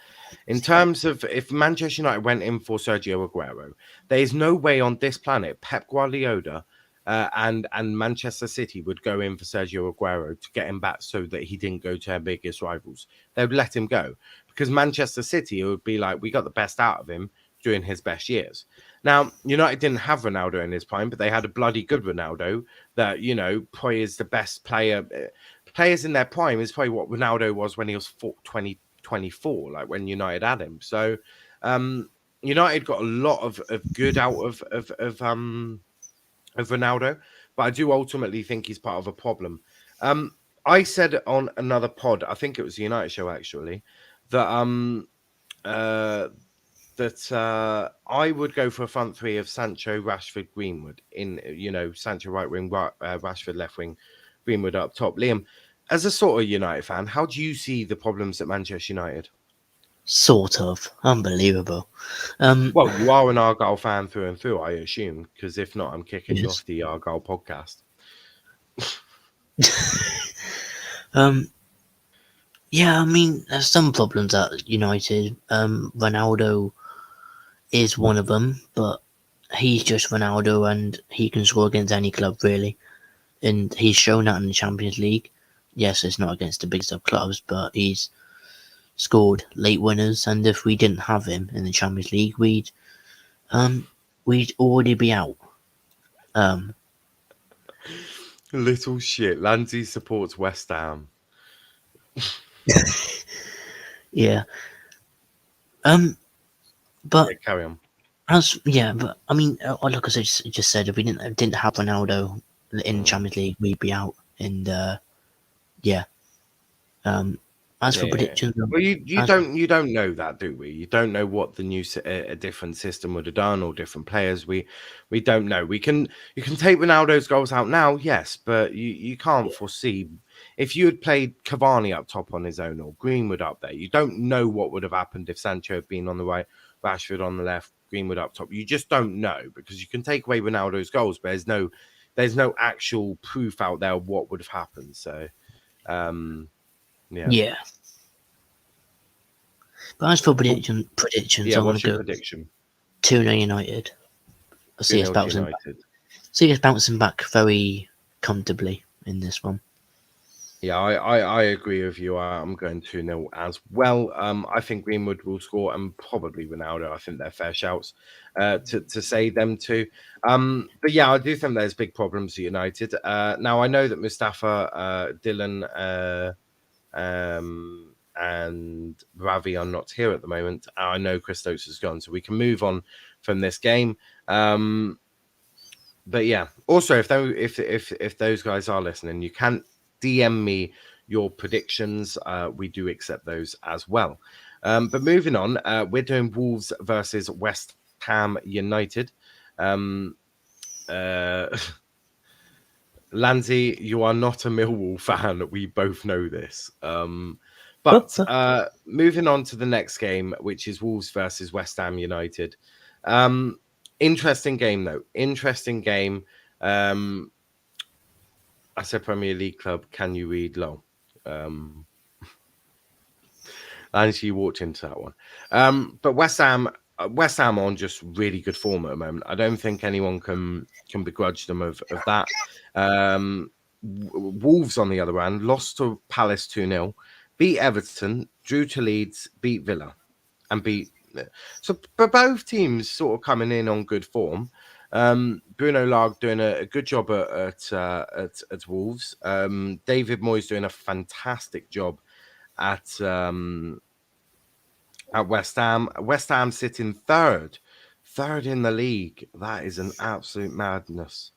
in terms of if Manchester United went in for Sergio Aguero, there is no way on this planet Pep Guardiola and Manchester City would go in for Sergio Aguero to get him back so that he didn't go to their biggest rivals. They would let him go because Manchester City would be like, we got the best out of him during his best years. Now, United didn't have Ronaldo in his prime, but they had a bloody good Ronaldo that, probably is the best player. Players in their prime is probably what Ronaldo was when he was 24, like when United had him. So United got a lot of good out of Ronaldo, but I do ultimately think he's part of a problem. I said on another pod, I think it was the United show actually, that I would go for a front three of Sancho, Rashford, Greenwood in, Sancho right wing, Rashford left wing, Greenwood up top. Liam, as a sort of United fan, how do you see the problems at Manchester United? Sort of. Unbelievable. Well, you are an Argyle fan through and through, I assume, because if not, I'm kicking you off the Argyle podcast. Yeah, I mean, there's some problems at United. Ronaldo is one of them, but he's just Ronaldo and he can score against any club, really. And he's shown that in the Champions League. Yes, it's not against the big sub clubs, but he's scored late winners. And if we didn't have him in the Champions League, we'd already be out. Little shit. Landsey supports West Ham. Yeah. But yeah, carry on. But I mean, like I just said, if we didn't have Ronaldo in the Champions League, we'd be out. And as for predictions, well, you don't know that, do we? You don't know what the new a different system would have done or different players. We don't know. You can take Ronaldo's goals out now, yes, but you can't foresee if you had played Cavani up top on his own or Greenwood up there. You don't know what would have happened if Sancho had been on the right, Rashford on the left, Greenwood up top. You just don't know because you can take away Ronaldo's goals, but there's no actual proof out there of what would have happened. So, yeah. But as for predictions, yeah, I want what's to your go prediction? 2-0 United. I see us bouncing back. see us bouncing back very comfortably in this one. Yeah, I agree with you. I'm going 2-0 as well. I think Greenwood will score and probably Ronaldo. I think they're fair shouts to say them two. But yeah, I do think there's big problems at United. Now, I know that Mustafa, Dylan, and Ravi are not here at the moment. I know Christos is gone, so we can move on from this game. But yeah, also if those guys are listening, you can DM me your predictions. We do accept those as well. But moving on, we're doing Wolves versus West Ham United. Lanzi, you are not a Millwall fan. We both know this. But moving on to the next game, which is Wolves versus West Ham United. Interesting game, though. Interesting game. I said Premier League club. Can you read low? Actually, you walked into that one. But West Ham on just really good form at the moment. I don't think anyone can begrudge them of that. Wolves, on the other hand, lost to Palace 2-0, beat Everton, drew to Leeds, beat Villa, and beat. So, but both teams sort of coming in on good form. Bruno Lage doing a good job at Wolves. David Moyes doing a fantastic job at West Ham. West Ham sitting third in the league. That is an absolute madness.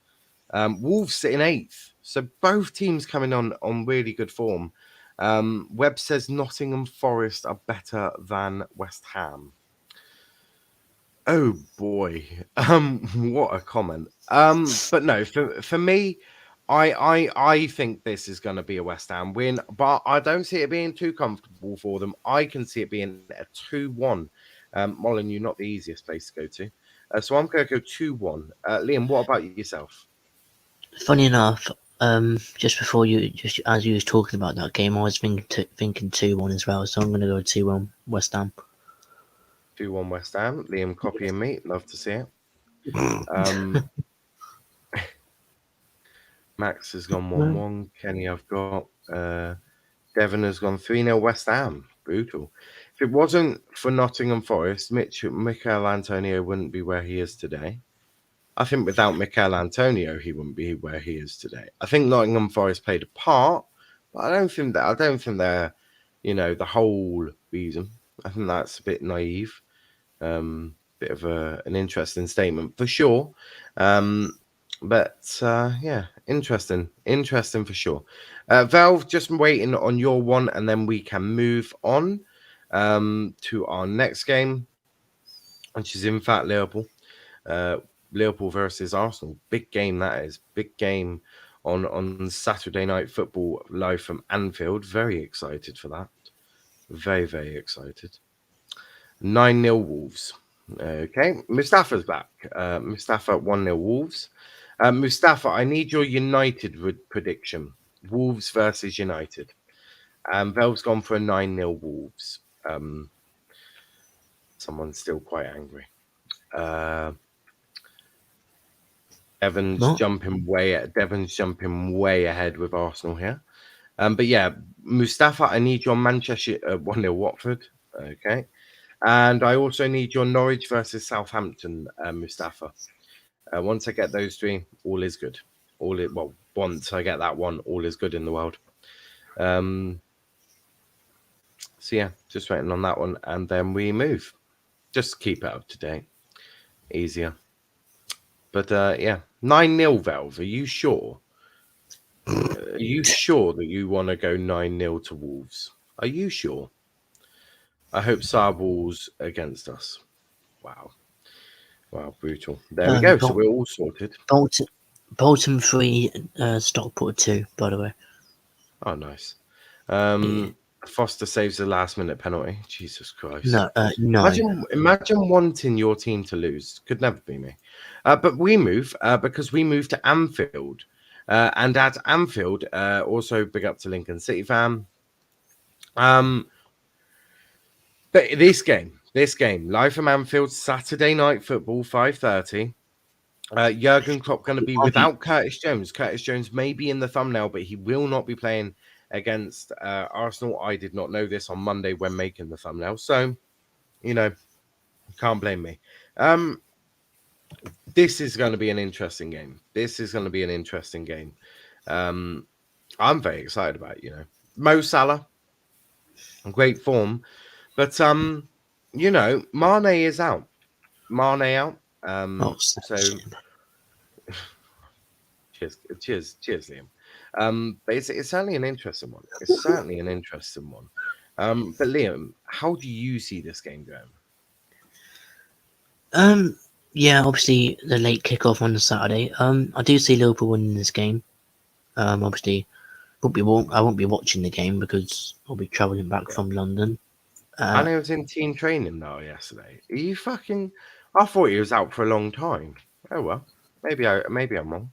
Wolves sitting eighth. So both teams coming on really good form. Webb says Nottingham Forest are better than West Ham. Oh boy, what a comment. But no, for me, I think this is going to be a West Ham win, but I don't see it being too comfortable for them. I can see it being a 2-1. Molyneux, not the easiest place to go to, so I'm going to go 2-1. Liam, what about yourself? Funny enough, just before as you was talking about that game, I was thinking 2-1 as well. So I'm going to go 2-1 West Ham. 2-1 West Ham. Liam copying me. Love to see it. Max has gone 1-1. Kenny, I've got. Devon has gone 3-0 West Ham. Brutal. If it wasn't for Nottingham Forest, Mikel Antonio wouldn't be where he is today. I think without Mikel Antonio, he wouldn't be where he is today. I think Nottingham Forest played a part, but I don't think they're, the whole reason. I think that's a bit naive. Bit of an interesting statement for sure. But yeah, interesting for sure. Valve, just waiting on your one, and then we can move on to our next game, which is in fact Liverpool. Liverpool versus Arsenal. Big game that is. Big game on Saturday Night Football live from Anfield. Very excited for that. Very, very excited. 9-0 Wolves. Okay, Mustafa's back. Mustafa 1-0 Wolves. Mustafa, I need your United prediction. Wolves versus United. Vel's gone for a 9-0 Wolves. Someone's still quite angry. Devon's jumping way ahead with Arsenal here. But yeah, Mustafa, I need your Manchester 1-0 Watford. Okay. And I also need your Norwich versus Southampton, Mustafa. Once I get those three, all is good. Once I get that one, all is good in the world. So yeah, just waiting on that one, and then we move. Just keep it up to date. Easier. But yeah, 9-0 Valve. Are you sure? Are you sure that you want to go 9-0 to Wolves? Are you sure? I hope Sarball's against us. Wow, brutal. There we go. So we're all sorted. Bolton 3, Stockport 2, by the way. Oh, nice. Foster saves the last-minute penalty. Jesus Christ. No. Imagine wanting your team to lose. Could never be me. But we move because we move to Anfield. And at Anfield, also big up to Lincoln City fan. But this game, live from Anfield, Saturday Night Football, 5:30. Jurgen Klopp going to be I'll be without Curtis Jones. Curtis Jones may be in the thumbnail, but he will not be playing against Arsenal. I did not know this on Monday when making the thumbnail, so can't blame me. This is going to be an interesting game. I'm very excited about it, Mo Salah, great form, but Mane is out. Mane out. So cheers, Liam. But it's certainly an interesting one. But Liam, how do you see this game going? Yeah, obviously the late kickoff on the Saturday. I do see Liverpool winning this game. Obviously, I won't be watching the game because I'll be travelling back from London. I know he was in team training now yesterday. Are you fucking? I thought he was out for a long time. Oh well, maybe I'm wrong.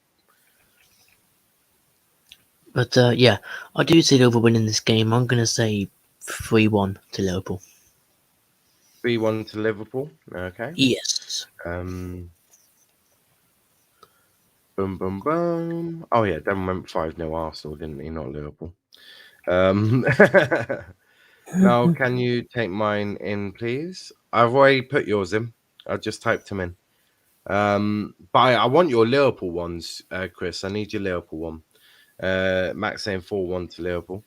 But yeah, I do see Liverpool winning this game. I'm gonna say 3-1 to Liverpool. 3-1 to Liverpool. Okay. Yes. Boom, boom, boom. Oh yeah, Devon went 5-0 Arsenal, didn't he? Not Liverpool. Now, can you take mine in, please? I've already put yours in. I just typed them in. But I want your Liverpool ones, Chris. I need your Liverpool one. Max saying 4-1 to Liverpool.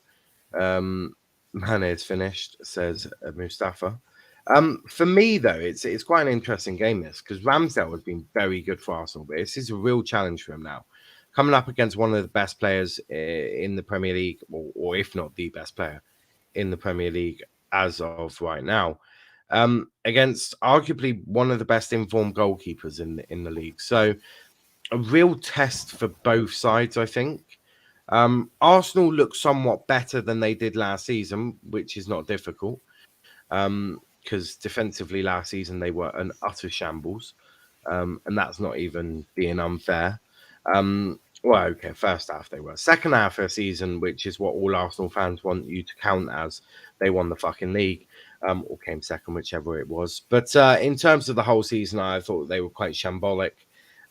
Mane is finished, says Mustafa. For me, though, it's quite an interesting game, this, because Ramsdale has been very good for Arsenal, but this is a real challenge for him now. Coming up against one of the best players in the Premier League, or if not the best player in the Premier League as of right now, against arguably one of the best informed goalkeepers in the league. So a real test for both sides, I think. Arsenal look somewhat better than they did last season, which is not difficult. Because defensively last season they were an utter shambles, and that's not even being unfair. Well, okay, first half they were. Second half of the season, which is what all Arsenal fans want you to count as, they won the fucking league, or came second, whichever it was. But in terms of the whole season, I thought they were quite shambolic.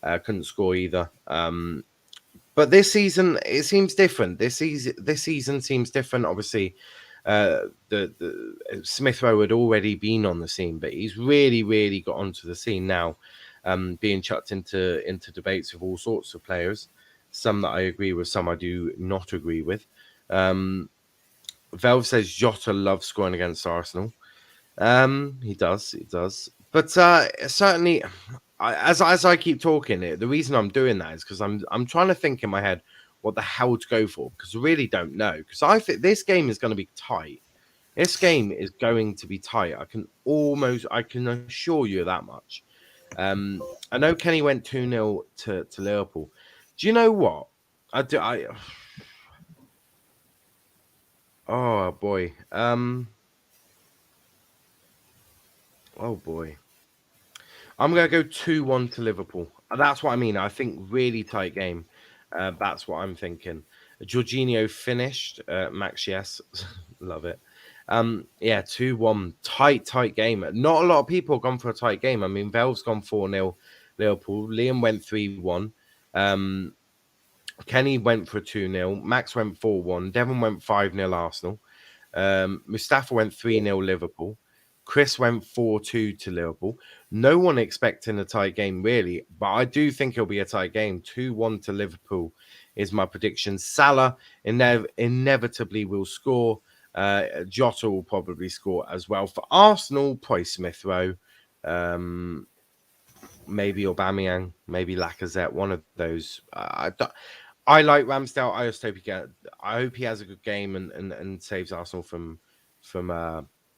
Couldn't score either. But this season, it seems different. This season seems different. Obviously, the Smith Rowe had already been on the scene, but he's really got onto the scene now, being chucked into debates with all sorts of players. Some that I agree with, some I do not agree with. Velv says Jota loves scoring against Arsenal. He does. But certainly, as I keep talking, the reason I'm doing that is because I'm trying to think in my head what the hell to go for, because I really don't know. Because I think this game is going to be tight. This game is going to be tight. I can assure you that much. I know Kenny went 2-0 to Liverpool. Do you know what? Oh boy. Oh boy. I'm going to go 2-1 to Liverpool. That's what I mean. I think really tight game. That's what I'm thinking. Jorginho finished. Max, yes. Love it. Yeah, 2-1. Tight game. Not a lot of people have gone for a tight game. I mean, Vel's gone 4-0 Liverpool. Liam went 3-1. Kenny went for 2-0. Max went 4-1. Devon went 5-0 Arsenal. Mustafa went 3-0 Liverpool. Chris went 4-2 to Liverpool. No one expecting a tight game, really, but I do think it'll be a tight game. 2-1 to Liverpool is my prediction. Salah inevitably will score. Jota will probably score as well. For Arsenal, probably Smith Rowe, maybe Aubameyang, maybe Lacazette, one of those. I like Ramsdale. I hope he has a good game and saves Arsenal from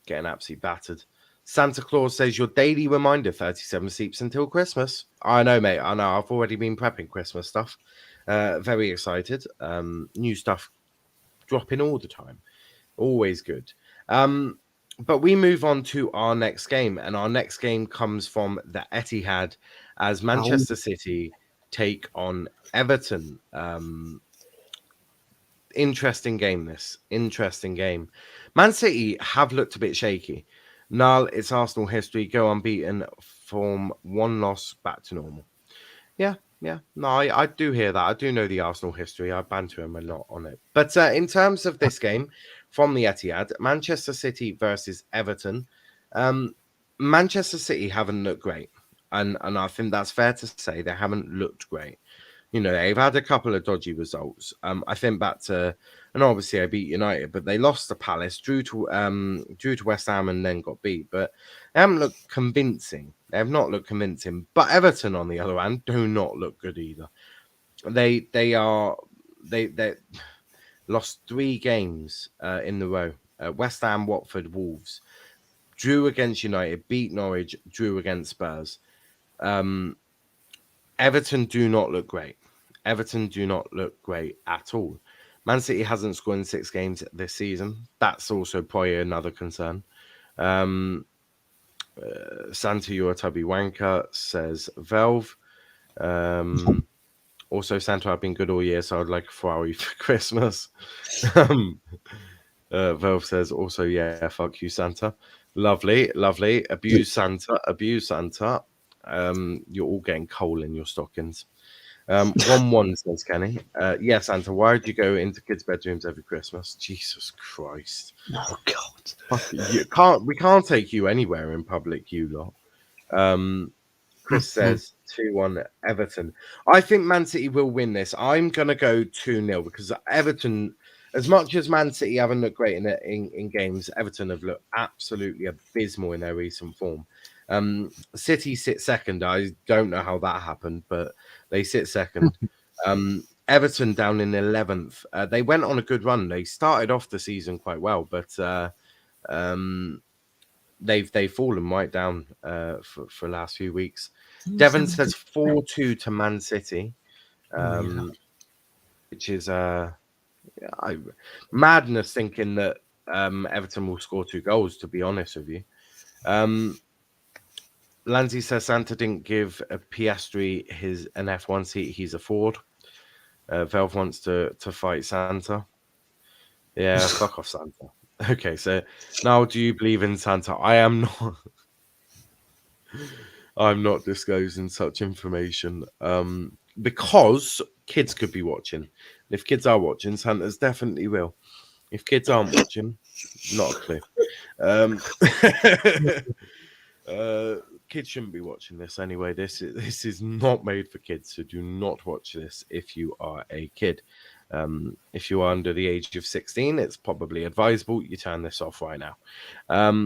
getting absolutely battered. Santa Claus says your daily reminder: 37 sleeps until Christmas. I know, mate. I know. I've already been prepping Christmas stuff. Very excited. New stuff dropping all the time. Always good. But we move on to our next game, and our next game comes from the Etihad as Manchester City take on Everton. Interesting game, this. Interesting game. Man City have looked a bit shaky. Niall, it's Arsenal history. Go unbeaten from one loss back to normal. Yeah. No, I do hear that. I do know the Arsenal history. I banter him a lot on it. But in terms of this game from the Etihad, Manchester City versus Everton, Manchester City haven't looked great. And I think that's fair to say they haven't looked great. You know, they've had a couple of dodgy results. I think back to, and obviously I beat United, but they lost to Palace, drew to West Ham, and then got beat. But they haven't looked convincing. They have not looked convincing. But Everton, on the other hand, do not look good either. They lost 3 games in the row. West Ham, Watford, Wolves, drew against United, beat Norwich, drew against Spurs. Everton do not look great. Everton do not look great at all. Man City hasn't scored in 6 games this season. That's also probably another concern. Santa, you're a tubby wanker, says Velve. Also, Santa, I've been good all year, so I'd like a Ferrari for Christmas. Velve says, also, yeah, fuck you, Santa. Lovely. Abuse Santa. You're all getting coal in your stockings. 1-1 says Kenny. Yeah, Santa, why would you go into kids' bedrooms every Christmas? Jesus Christ. Oh God. We can't take you anywhere in public, you lot. Chris says 2-1 Everton. I think Man City will win this. I'm gonna go 2-0 because Everton, as much as Man City haven't looked great in games, Everton have looked absolutely abysmal in their recent form. City sit second. I don't know how that happened, but they sit second. Everton down in 11th. They went on a good run. They started off the season quite well, but they've fallen right down for the last few weeks. Devon says 4-2 to Man City, which is madness thinking that Everton will score 2 goals, to be honest with you. Lanzi says Santa didn't give a Piastri an F1 seat. He's a Ford. Velv wants to fight Santa. Yeah, fuck off, Santa. Okay, so now do you believe in Santa? I am not. I'm not disclosing such information because kids could be watching. If kids are watching, Santa's definitely will. If kids aren't watching, not a clue. Kids shouldn't be watching this anyway. This is not made for kids, so do not watch this if you are a kid. If you are under the age of 16, it's probably advisable you turn this off right now.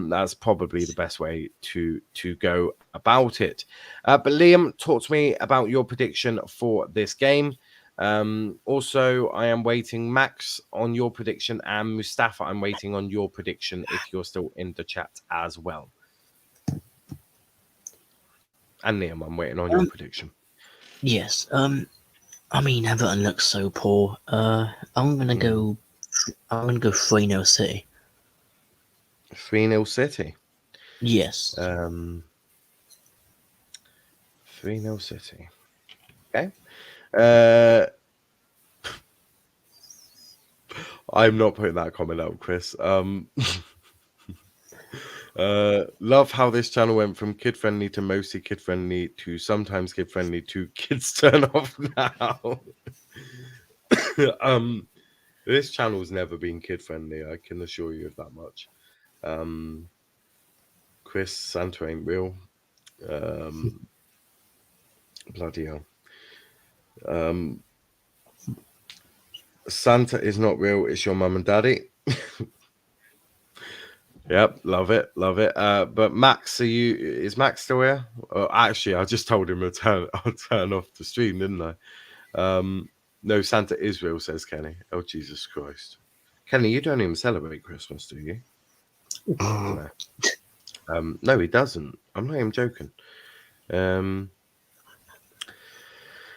That's probably the best way to go about it. But Liam, talk to me about your prediction for this game. Also, I am waiting, Max, on your prediction, and Mustafa, I'm waiting on your prediction if you're still in the chat as well. And Liam, I'm waiting on your prediction. Yes. I mean, Everton looks so poor. I'm gonna go 3-0 City. 3-0 City. Yes. 3-0 City. Okay. I'm not putting that comment out, Chris. Love how this channel went from kid-friendly to mostly kid-friendly to sometimes kid-friendly to kids turn off now. This channel's never been kid-friendly, I can assure you of that much. Chris, Santa ain't real. Bloody hell. Santa is not real, it's your mum and daddy. Yep, love it. But Max, is Max still here? Actually, I just told him I'll turn off the stream, didn't I? No, Santa is real, says Kenny. Oh, Jesus Christ. Kenny, you don't even celebrate Christmas, do you? No. No, he doesn't. I'm not even joking.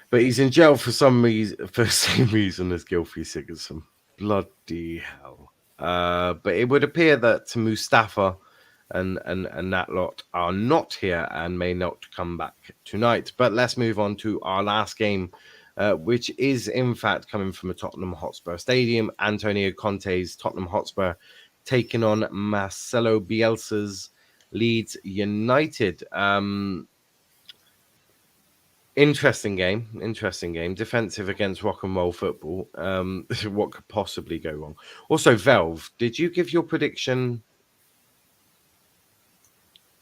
But he's in jail for some reason, for the same reason as Gylfi Sigurdsson. Bloody hell. But it would appear that Mustafa and that lot are not here and may not come back tonight. But let's move on to our last game, which is in fact coming from a Tottenham Hotspur stadium. Antonio Conte's Tottenham Hotspur taking on Marcelo Bielsa's Leeds United. Interesting game. Defensive against rock and roll football. What could possibly go wrong? Also, Velv, did you give your prediction?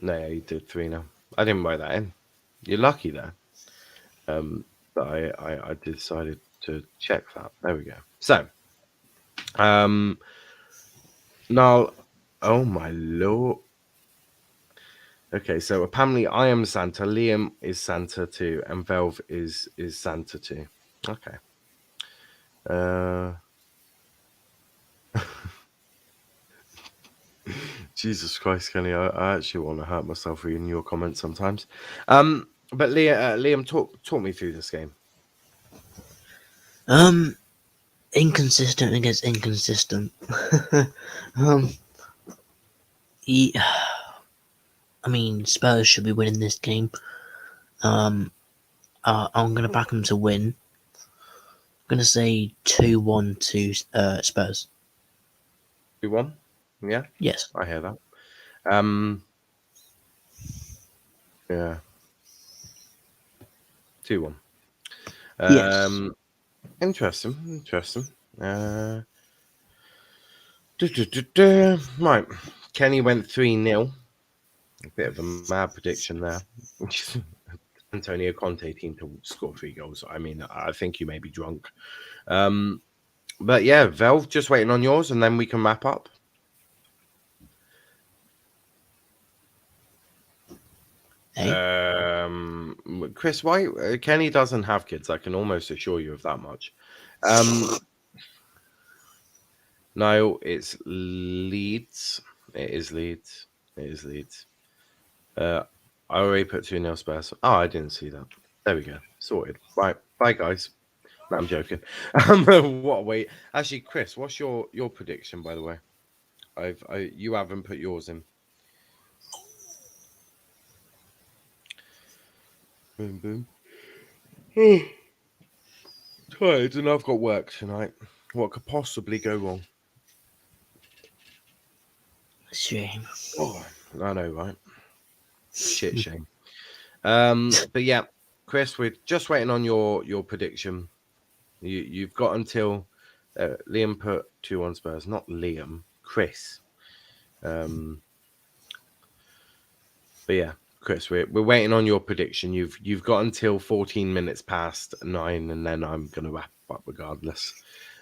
No, you did 3-0. I didn't write that in. You're lucky there. But I decided to check that. There we go. So, now, oh my lord. Okay, so apparently I am Santa, Liam is Santa too, and Velv is Santa too. Okay. Jesus Christ, Kenny, I actually want to hurt myself reading your comments sometimes. But Liam, talk me through this game. Inconsistent against inconsistent. I mean, Spurs should be winning this game. I'm gonna back them to win. I'm gonna say 2-1 to Spurs. 2-1? Yeah, Yes. I hear that. Yeah, 2-1. Yes. Interesting. Right, Kenny went 3-0. A bit of a mad prediction there. Antonio Conte team to score 3 goals. I mean, I think you may be drunk. But yeah, Velv, just waiting on yours, and then we can wrap up. Hey? Chris, why Kenny doesn't have kids? I can almost assure you of that much. Niall, it's Leeds. It is Leeds. I already put 2-0 Spurs. Oh, I didn't see that. There we go. Sorted. Right. Bye, guys. No, I'm joking. What a wait. Actually, Chris, what's your prediction, by the way? You haven't put yours in. Boom. Tired, and I've got work tonight. What could possibly go wrong? Shame. Oh, I know, right? Shit shame. But yeah, Chris, we're just waiting on your prediction. You've got until Liam put 2-1 Spurs, not Liam, Chris. But yeah, Chris, we're waiting on your prediction. You've got until 14 minutes past 9, and then I'm gonna wrap up regardless.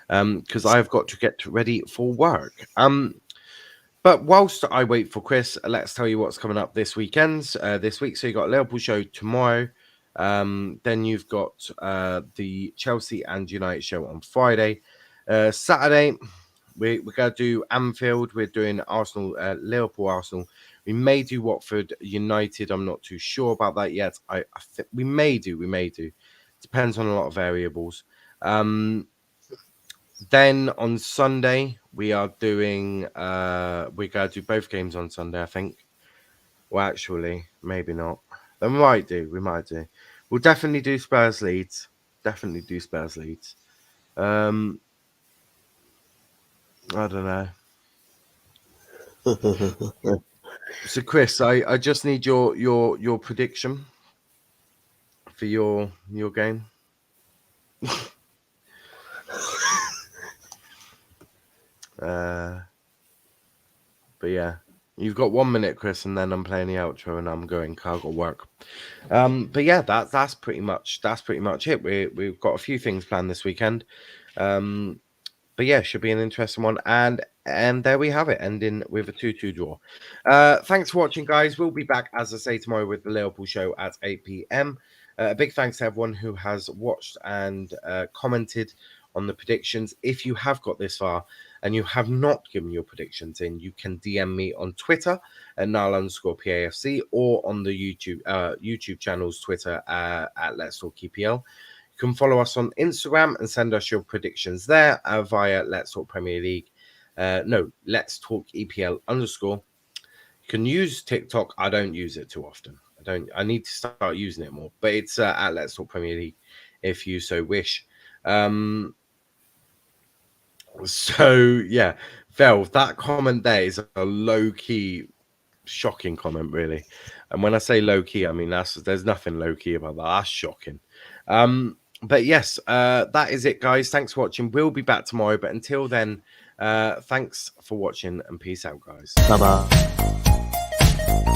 Because I've got to get ready for work. But whilst I wait for Chris, let's tell you what's coming up this week. So you got a Liverpool show tomorrow. Then you've got the Chelsea and United show on Friday. Saturday, we're going to do Anfield. We're doing Arsenal, Liverpool, Arsenal. We may do Watford United. I'm not too sure about that yet. I think we may do. Depends on a lot of variables. Then on Sunday, we are doing we're going to do both games on Sunday, I think. Well, actually, maybe not. Then we might do. We'll definitely do Spurs Leeds. I don't know. So Chris, I just need your prediction for your game. But yeah, you've got 1 minute, Chris, and then I'm playing the outro and I'm going. I've got work. But yeah, that's pretty much it. We've got a few things planned this weekend. But yeah, should be an interesting one. And there we have it, ending with a 2-2 draw. Thanks for watching, guys. We'll be back, as I say, tomorrow with the Liverpool show at 8 p.m. A big thanks to everyone who has watched and commented on the predictions. If you have got this far and you have not given your predictions in, you can DM me on Twitter at Niall_PAFC or on the YouTube channel's Twitter at Let's Talk EPL. You can follow us on Instagram and send us your predictions there via Let's Talk Premier League. Let's Talk EPL _. You can use TikTok. I don't use it too often. I need to start using it more. But it's at Let's Talk Premier League if you so wish. So yeah, Vel, that comment there is a low key shocking comment, really. And when I say low key, I mean there's nothing low key about that. That's shocking. But yes, that is it, guys. Thanks for watching. We'll be back tomorrow, but until then, thanks for watching and peace out, guys. Bye bye.